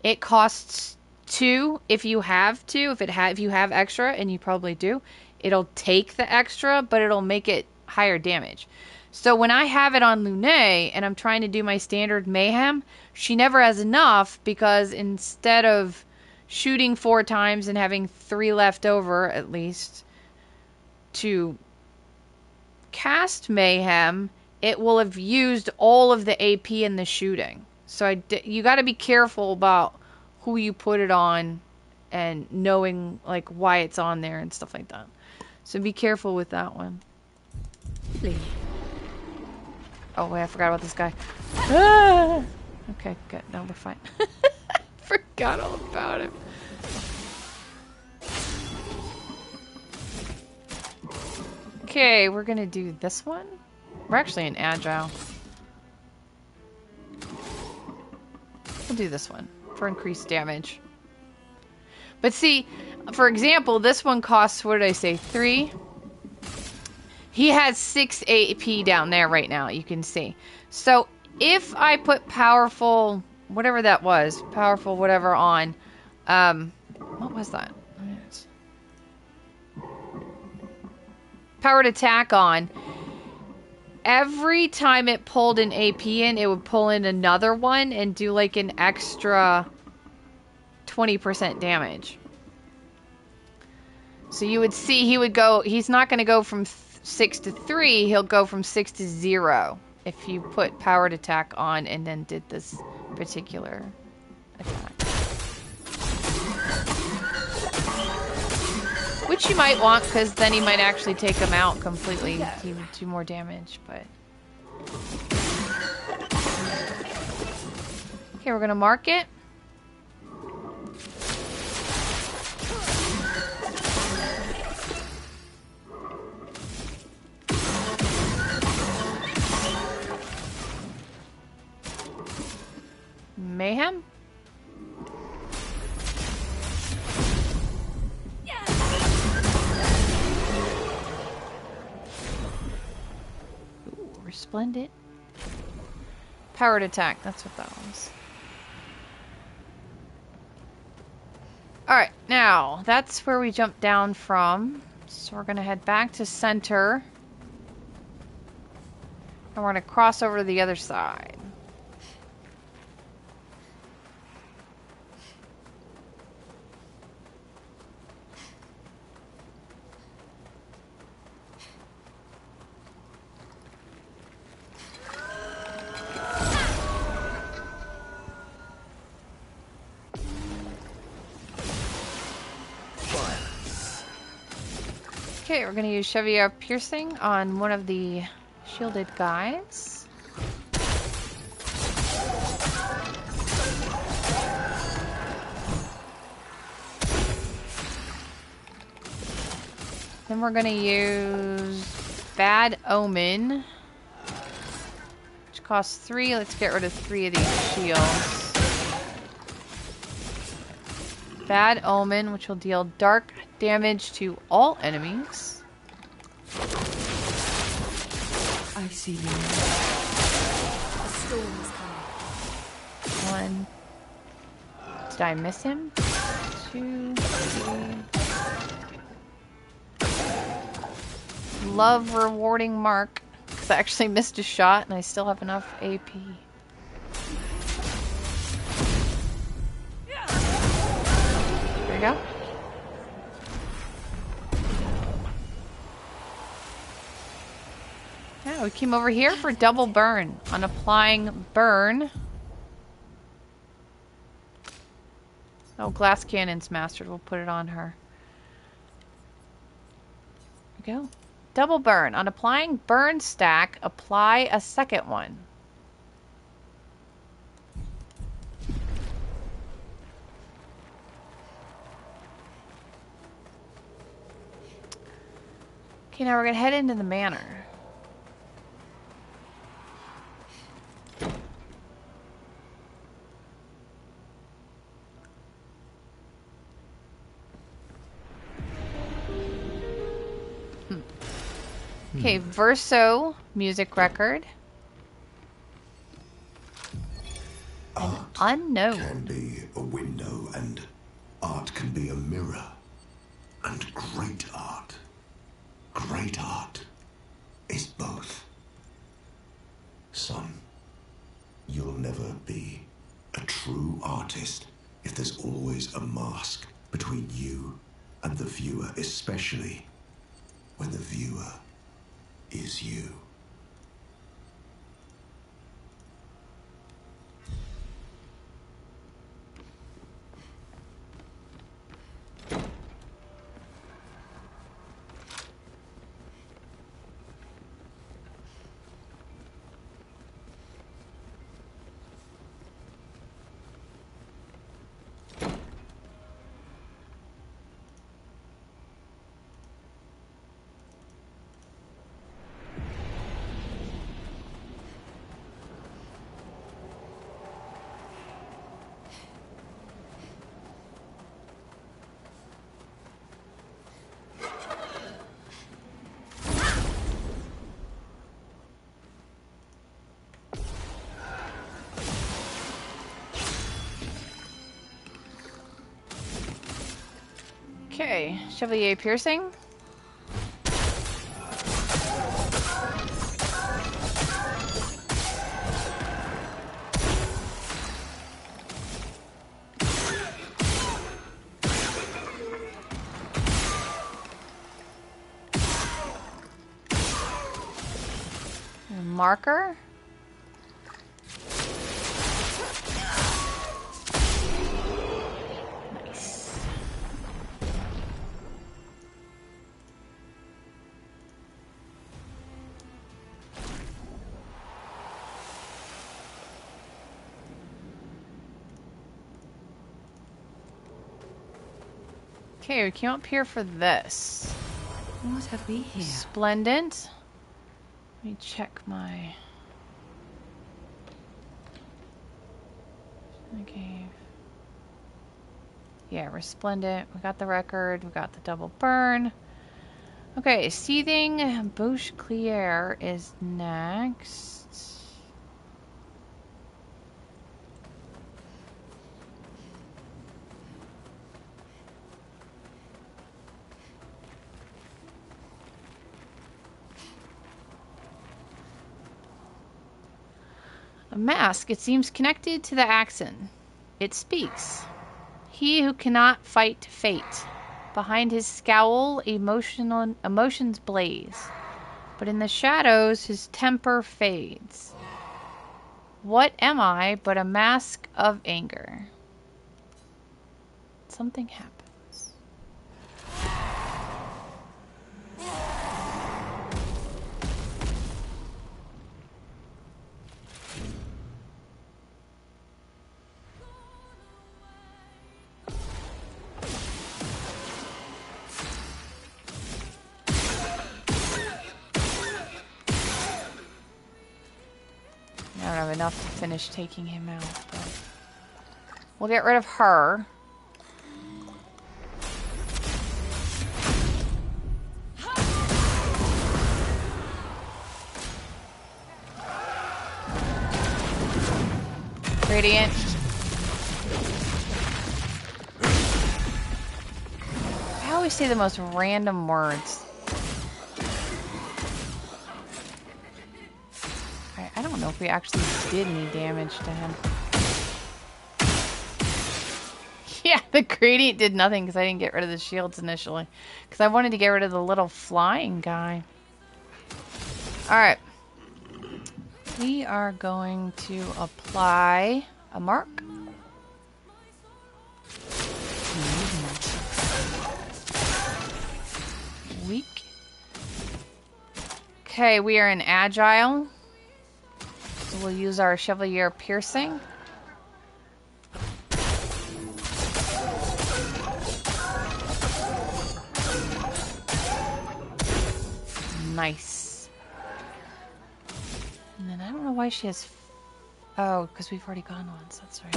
It costs 2 if you have to. If you have extra, and you probably do, it'll take the extra, but it'll make it higher damage. So when I have it on Lune and I'm trying to do my standard mayhem, she never has enough, because instead of shooting 4 times and having 3 left over at least to cast mayhem, it will have used all of the AP in the shooting. So you got to be careful about who you put it on and knowing like why it's on there and stuff like that. So be careful with that one. Oh wait, I forgot about this guy. Ah! Okay, good. No, we're fine. Forgot all about him. Okay, we're gonna do this one. We're actually in Agile. We'll do this one for increased damage. But see, for example, this one costs, what did I say, 3? He has 6 AP down there right now, you can see. So if I put powerful, whatever that was, powerful whatever on, what was that? Powered attack on. Every time it pulled an AP in, it would pull in another one and do like an extra 20% damage. So you would see he would go, he's not going to go from 6 to 3, he'll go from 6 to 0 if you put powered attack on and then did this particular attack. Which you might want, because then he might actually take him out completely. He would do more damage, but... Okay, we're going to mark it. Mayhem? Resplendent. Powered attack, that's what that was. Alright, now, that's where we jumped down from. So we're going to head back to center. And we're going to cross over to the other side. Okay, we're going to use Chapelier piercing on one of the shielded guys. Then we're going to use Bad Omen, which costs 3. Let's get rid of 3 of these shields. Bad Omen, which will deal dark damage to all enemies. I see you. A storm is coming. 1. Did I miss him? 2, 3. Love rewarding mark. Because I actually missed a shot and I still have enough AP. There you go. Yeah, we came over here for double burn. On applying burn. Oh, glass cannon's mastered. We'll put it on her. There we go. Double burn. On applying burn stack, apply a second one. Okay, now we're going to head into the manor. Okay, Verso music record. An unknown. Can be a window, and art can be a mirror. And great art is both. Son, you'll never be a true artist if there's always a mask between you and the viewer, especially when the viewer is you. Okay, Chapelier piercing. And marker. Okay, we came up here for this. What have we here? Splendent. Let me check my... Okay. Yeah, resplendent. We got the record. We got the double burn. Okay, Seething Bouchecleier is next. A mask, it seems connected to the accent. It speaks. He who cannot fight fate. Behind his scowl, emotions blaze. But in the shadows, his temper fades. What am I but a mask of anger? Something happens. I don't have enough to finish taking him out, but we'll get rid of her. Gradient. I always say the most random words. I don't know if we actually did any damage to him. Yeah, the gradient did nothing because I didn't get rid of the shields initially. Because I wanted to get rid of the little flying guy. Alright. We are going to apply a mark. Weak. Okay, we are in Agile. So we'll use our Chapelier piercing. Nice. And then I don't know why she has... Oh, because we've already gone once. That's right.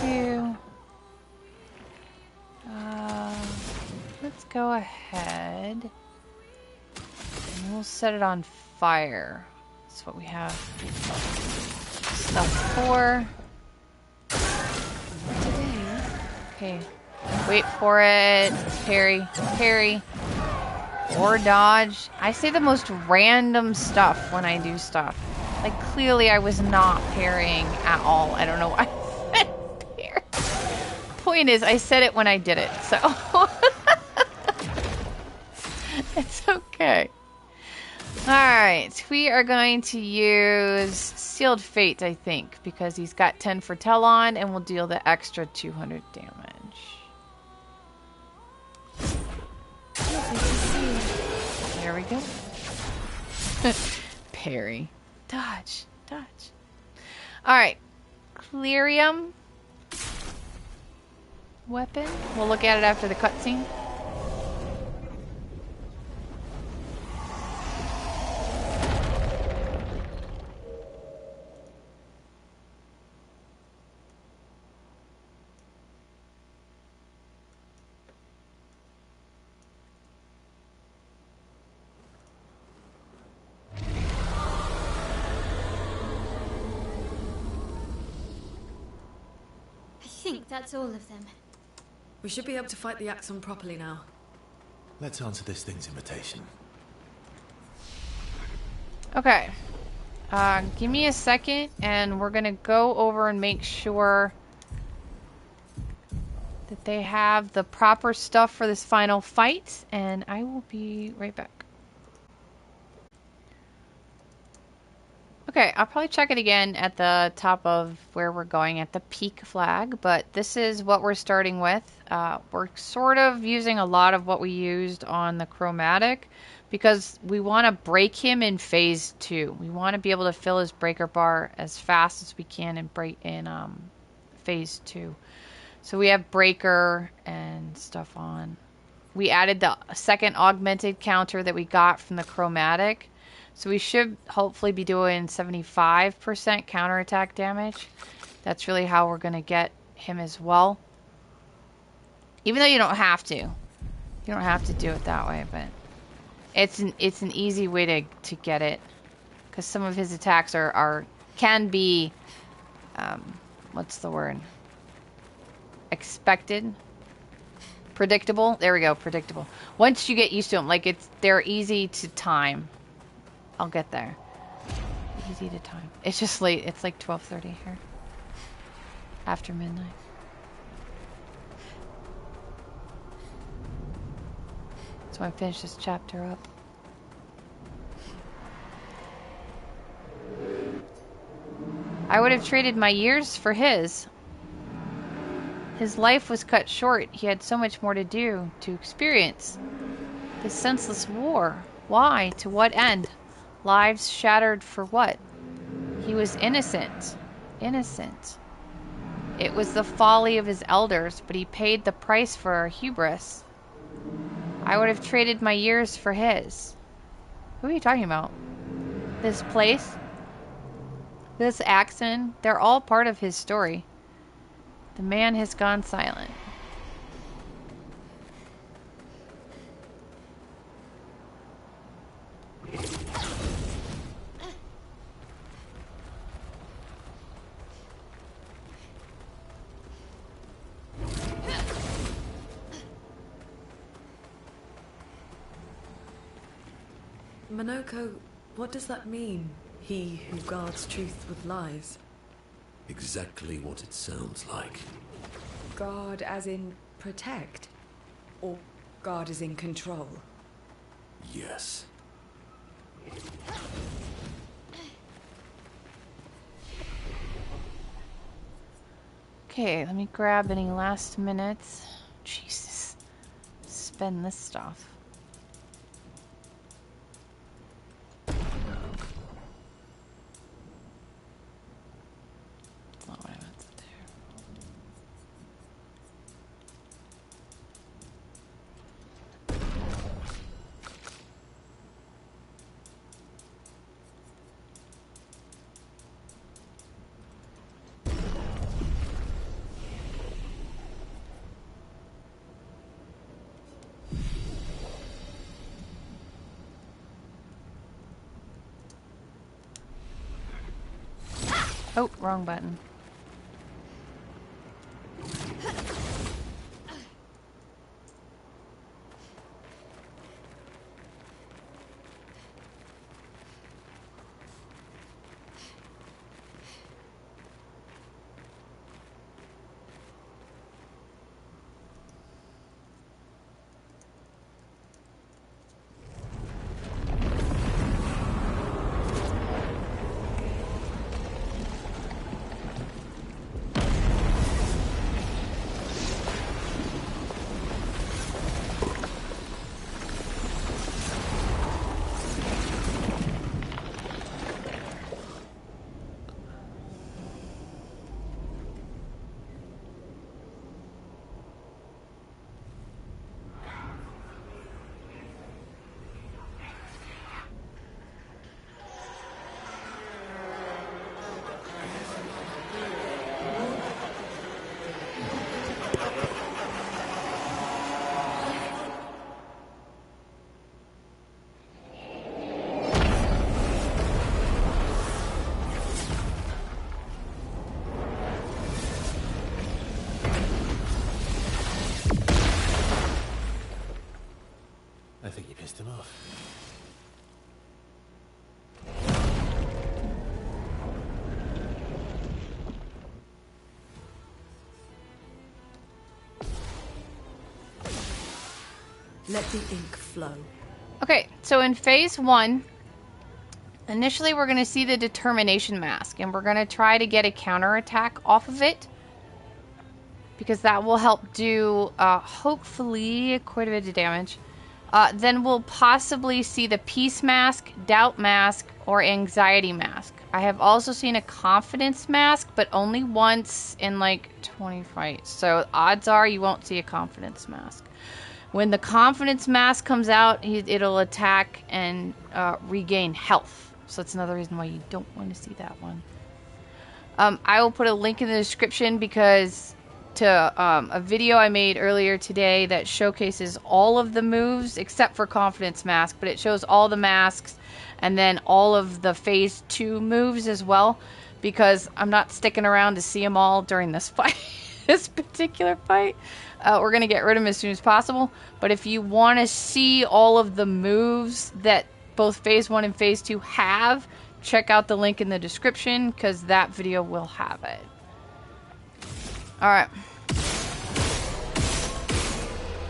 2. Let's go ahead. And we'll set it on fire. That's what we have. Stuff 4. Okay. Wait for it. Parry. Parry. Or dodge. I say the most random stuff when I do stuff. Like, clearly I was not parrying at all. I don't know why I said parry. Point is, I said it when I did it, so... It's okay. Alright, we are going to use Sealed Fate, I think, because he's got 10 for Telon, and we'll deal the extra 200 damage. There we go. Parry. Dodge. Dodge. Alright. Clierum. Weapon. We'll look at it after the cutscene. I think that's all of them. We should be able to fight the Axon properly now. Let's answer this thing's invitation. Okay. Give me a second, and we're gonna go over and make sure that they have the proper stuff for this final fight, and I will be right back. Okay, I'll probably check it again at the top of where we're going at the peak flag, but this is what we're starting with. We're sort of using a lot of what we used on the Chromatic because we want to break him in phase 2. We want to be able to fill his breaker bar as fast as we can in phase 2. So we have breaker and stuff on. We added the second augmented counter that we got from the Chromatic. So we should hopefully be doing 75% counterattack damage. That's really how we're going to get him as well. Even though you don't have to. You don't have to do it that way, but it's an easy way to get it. Because some of his attacks can be, what's the word? Expected? Predictable? There we go, predictable. Once you get used to them, like they're easy to time. I'll get there. Easy to time. It's just late. It's like 12:30 here. After midnight. So I finish this chapter up. I would have traded my years for his. His life was cut short. He had so much more to do, to experience. This senseless war. Why? To what end? Lives shattered for what? He was innocent. Innocent. It was the folly of his elders, but he paid the price for our hubris. I would have traded my years for his. Who are you talking about? This place? This accent? They're all part of his story. The man has gone silent. Monoko, what does that mean? He who guards truth with lies. Exactly what it sounds like. Guard as in protect? Or guard as in control? Yes. Okay, let me grab any last minutes. Jesus. Spend this stuff. That's not what I meant to do. Oh, wrong button. I think you pissed him off. Let the ink flow. Okay, so in phase 1, initially we're going to see the determination mask, and we're going to try to get a counterattack off of it, because that will help do, hopefully, quite a bit of damage. Then we'll possibly see the peace mask, doubt mask, or anxiety mask. I have also seen a confidence mask, but only once in like 20 fights. So odds are you won't see a confidence mask. When the confidence mask comes out, it'll attack and regain health. So that's another reason why you don't want to see that one. I will put a link in the description to a video I made earlier today that showcases all of the moves except for confidence mask, but it shows all the masks and then all of the phase 2 moves as well, because I'm not sticking around to see them all during this fight. This particular fight, we're going to get rid of them as soon as possible. But if you want to see all of the moves that both phase 1 and phase 2 have, check out the link in the description, because that video will have it. Alright.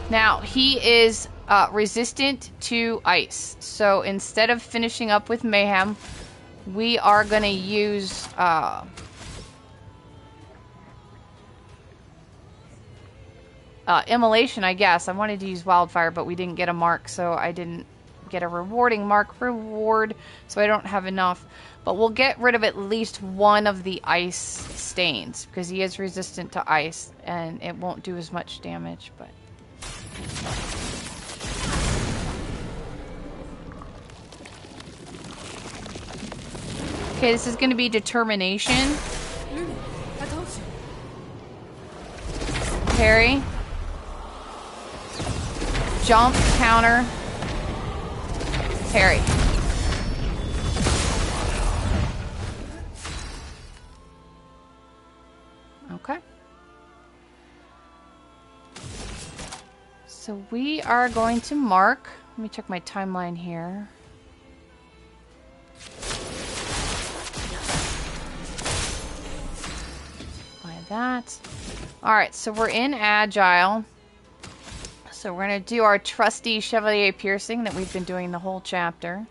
Now, he is resistant to ice. So instead of finishing up with Mayhem, we are going to use... Immolation, I guess. I wanted to use Wildfire, but we didn't get a mark, so I didn't get a rewarding mark reward, so I don't have enough. But we'll get rid of at least one of the ice stains, because he is resistant to ice, and it won't do as much damage, but... Okay, this is going to be Determination. Parry. Jump, counter, parry. Okay. So we are going to mark. Let me check my timeline here. have that. Alright, so we're in Agile. So we're going to do our trusty Chapelier piercing that we've been doing the whole chapter.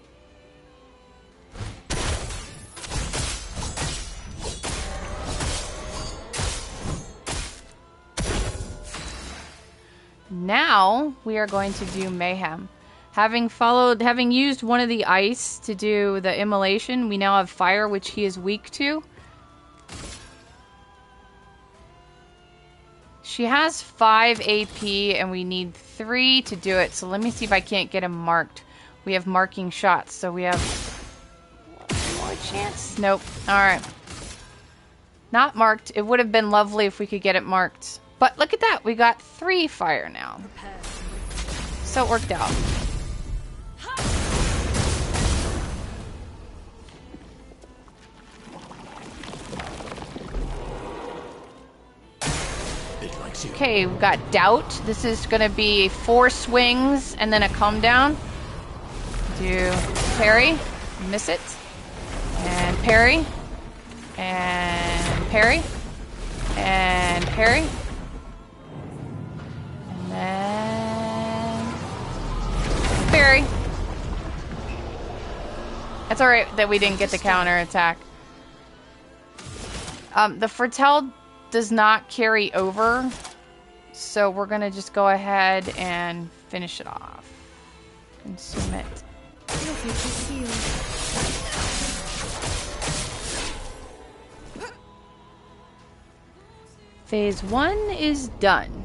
Now we are going to do Mayhem. Having used one of the ice to do the immolation, we now have fire, which he is weak to. She has 5 AP and we need 3 to do it. So let me see if I can't get him marked. We have marking shots, so we have one more chance. Nope. Alright. Not marked. It would have been lovely if we could get it marked. But look at that. We got 3 fire now. So it worked out. Okay, we've got Doubt. This is going to be 4 swings and then a calm down. Do parry. Miss it. And parry. And parry. And parry. And then parry. That's alright that we didn't get the counter attack. The Foretell does not carry over, so we're gonna just go ahead and finish it off. Consume it. Phase 1 is done.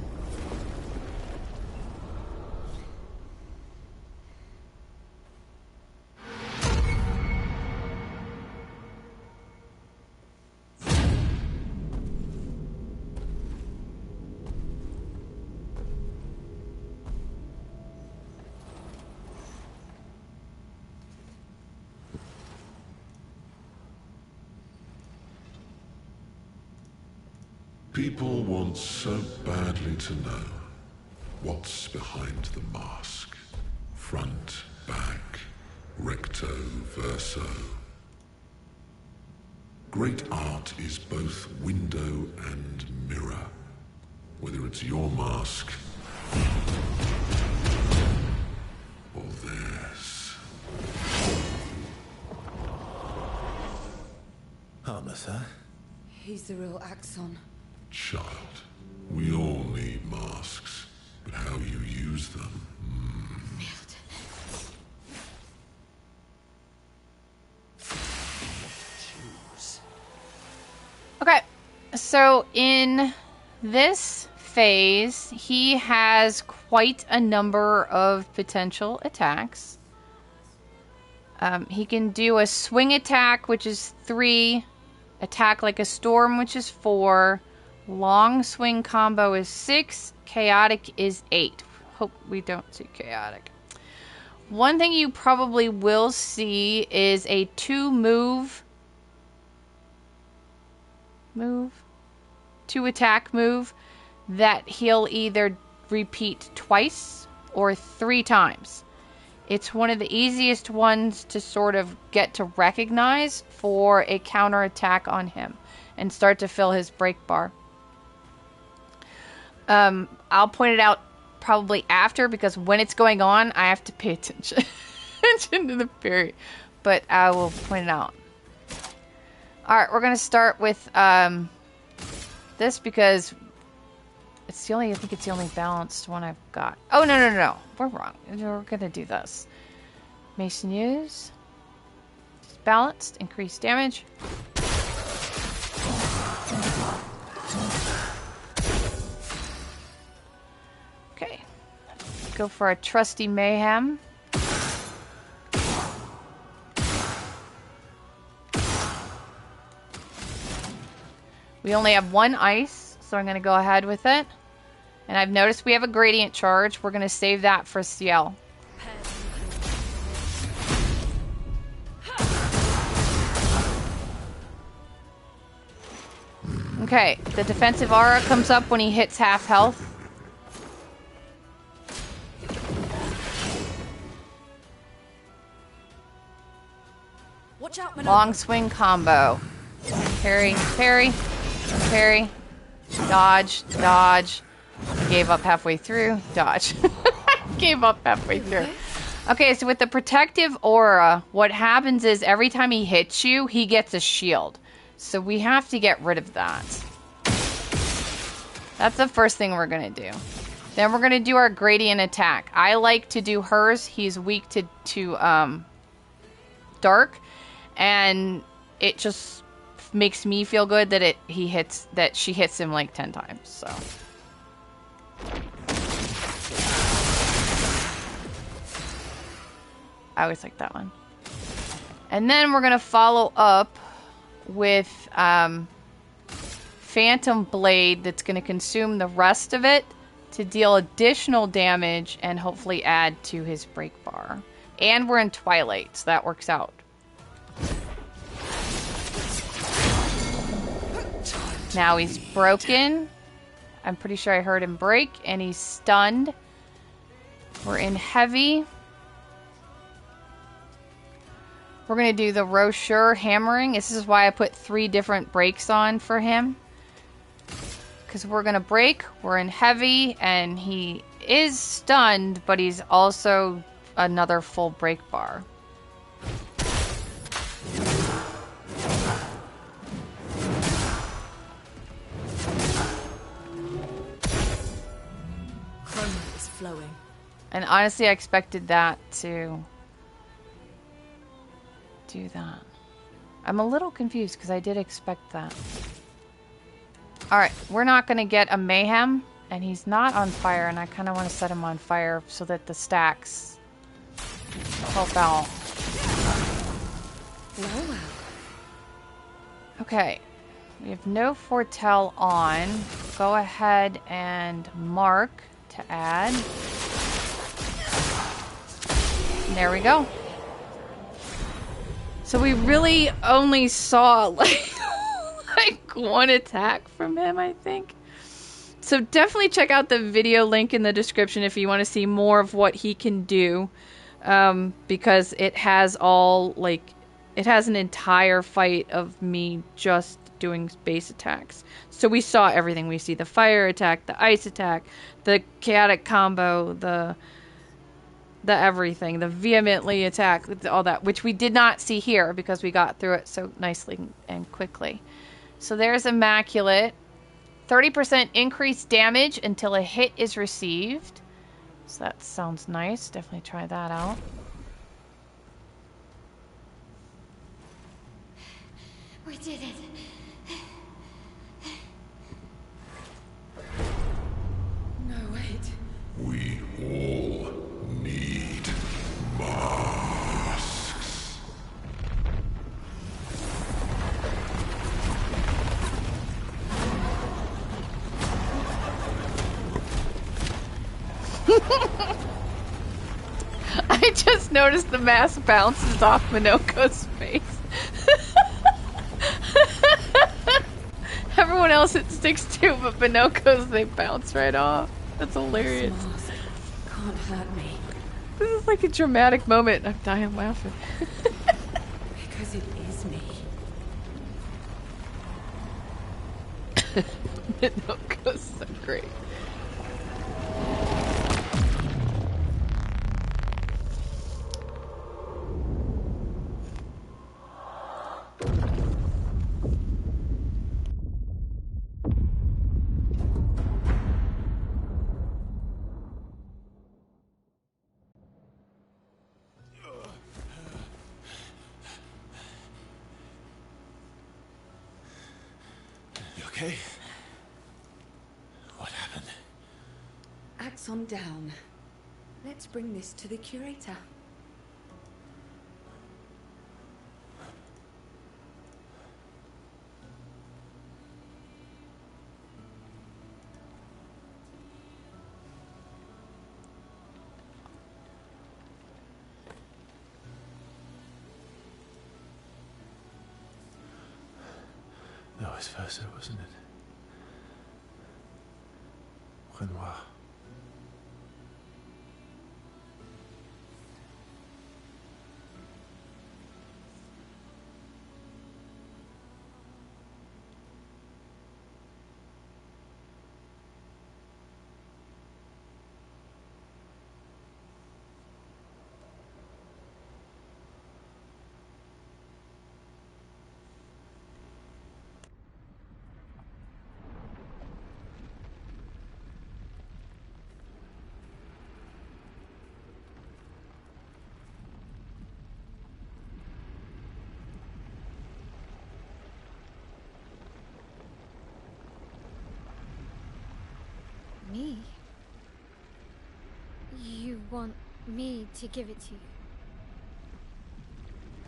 People want so badly to know what's behind the mask. Front, back, recto, verso. Great art is both window and mirror. Whether it's your mask or theirs. Harmless, huh? He's the real Axon. Child, we all need masks, but how you use them. Okay, so in this phase, he has quite a number of potential attacks. He can do a swing attack, which is 3, attack like a storm, which is 4, long swing combo is 6, chaotic is 8. Hope we don't see chaotic. One thing you probably will see is a 2 attack move that he'll either repeat twice or 3 times. It's one of the easiest ones to sort of get to recognize for a counter attack on him and start to fill his break bar. I'll point it out probably after, because when it's going on, I have to pay attention to the parry. But I will point it out. Alright, we're going to start with this because it's the only, I think it's the only balanced one I've got. Oh, no. We're wrong. We're going to do this. Moissonneuse. Just balanced. Increased damage. Okay. Go for a trusty Mayhem. We only have 1 ice, so I'm going to go ahead with it. And I've noticed we have a gradient charge. We're going to save that for Ciel. Okay, the defensive aura comes up when he hits half health. Watch out, Long swing combo. Parry, parry, parry, Dodge, dodge. Gave up halfway through. Dodge. Gave up halfway through. Okay, so with the protective aura, what happens is every time he hits you, he gets a shield. So we have to get rid of that. That's the first thing we're going to do. Then we're going to do our gradient attack. I like to do hers. He's weak to dark. And it just makes me feel good that she hits him like 10 times. So I always like that one. And then we're gonna follow up with Phantom Blade that's gonna consume the rest of it to deal additional damage and hopefully add to his break bar. And we're in Twilight, so that works out. Now he's broken. I'm pretty sure I heard him break, and he's stunned. We're in heavy. We're going to do the Rocheur hammering. This is why I put 3 different breaks on for him. Because we're going to break. We're in heavy, and he is stunned, but he's also another full break bar. Flowing. And honestly, I expected that to do that. I'm a little confused because I did expect that. Alright, we're not going to get a Mayhem, and he's not on fire, and I kind of want to set him on fire so that the stacks help out. Wow. Okay, we have no foretell on. Go ahead and mark to add. There we go. So we really only saw like one attack from him, I think. So definitely check out the video link in the description if you want to see more of what he can do, because it has it has an entire fight of me just doing base attacks. So we saw everything. We see the fire attack, the ice attack, the chaotic combo, the everything, the vehemently attack, all that, which we did not see here because we got through it so nicely and quickly. So there's Immaculate. 30% increased damage until a hit is received. So that sounds nice. Definitely try that out. We did it. No, wait. We all need masks. I just noticed the mask bounces off Minoko's face. Everyone else it sticks to, but Minoko's, they bounce right off. That's hilarious. This mask can't hurt me. This is like a dramatic moment. I'm dying laughing. Because it is me. Minoko's so great. Okay. What happened? Axon down. Let's bring this to the curator. That was Verso, wasn't it? Renoir. Me? You want me to give it to you?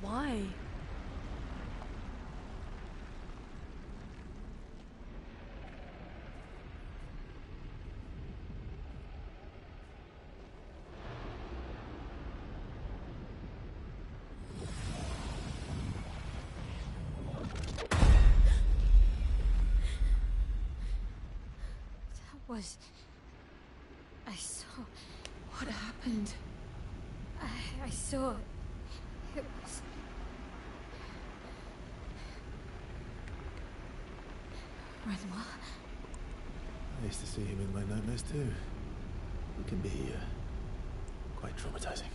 Why? I saw... What happened? I saw... It was... Renoir? I used to see him in my nightmares too. It can be quite traumatizing.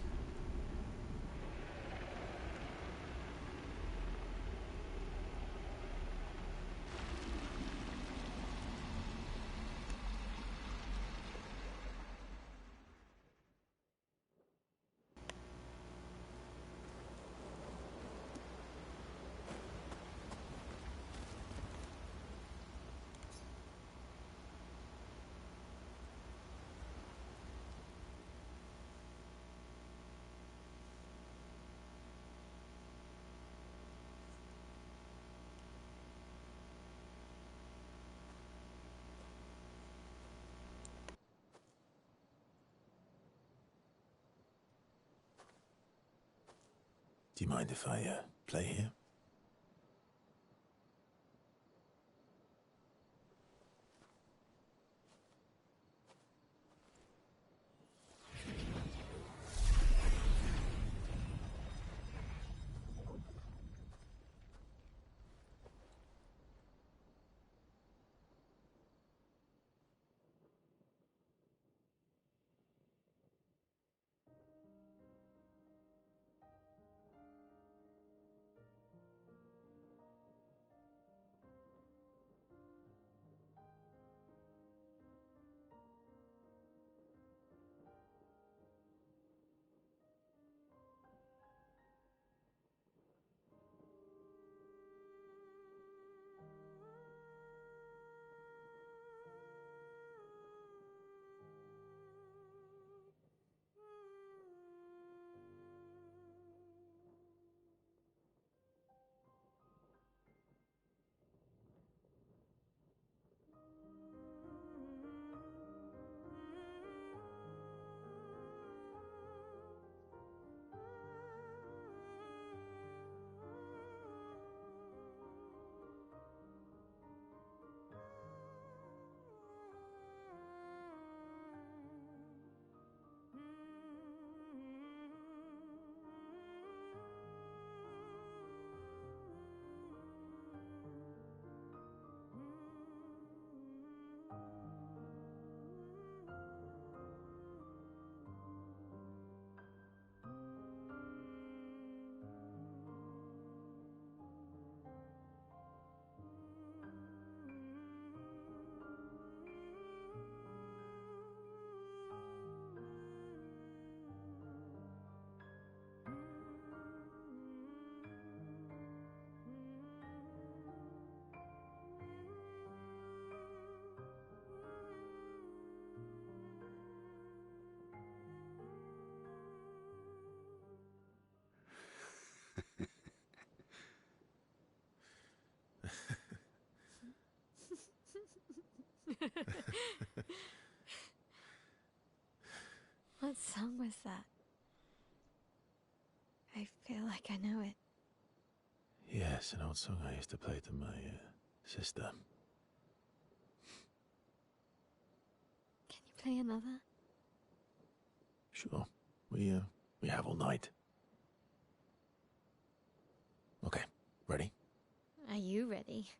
Do you mind if I play here? What song was that? I feel like I know it. Yes, an old song I used to play to my sister. Can you play another? Sure. We have all night. Okay, ready? Are you ready?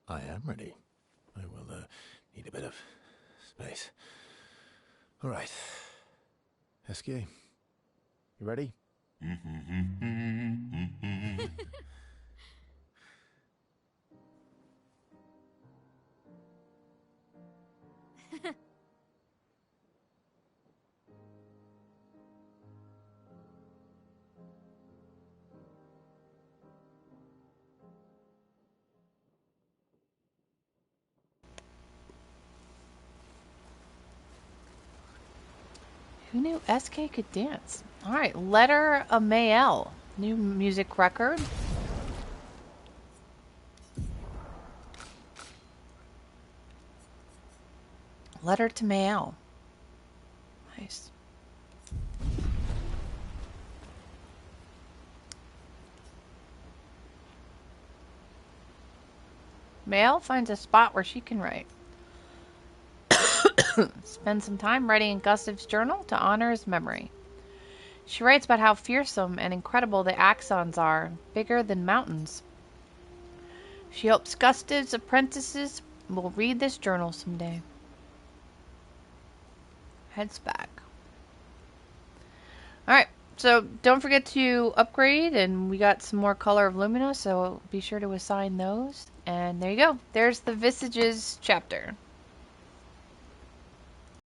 I am ready. I will need a bit of space. All right. Esquier, you ready? Who knew SK could dance? Alright, Lettre, a Maelle. New music record. Lettre to Maelle. Nice. Maelle finds a spot where she can write. Spend some time writing in Gustav's journal to honor his memory. She writes about how fearsome and incredible the axons are, bigger than mountains. She hopes Gustav's apprentices will read this journal someday. Heads back. Alright, so don't forget to upgrade, and we got some more Color of Lumina, so be sure to assign those. And there you go. There's the Visages chapter.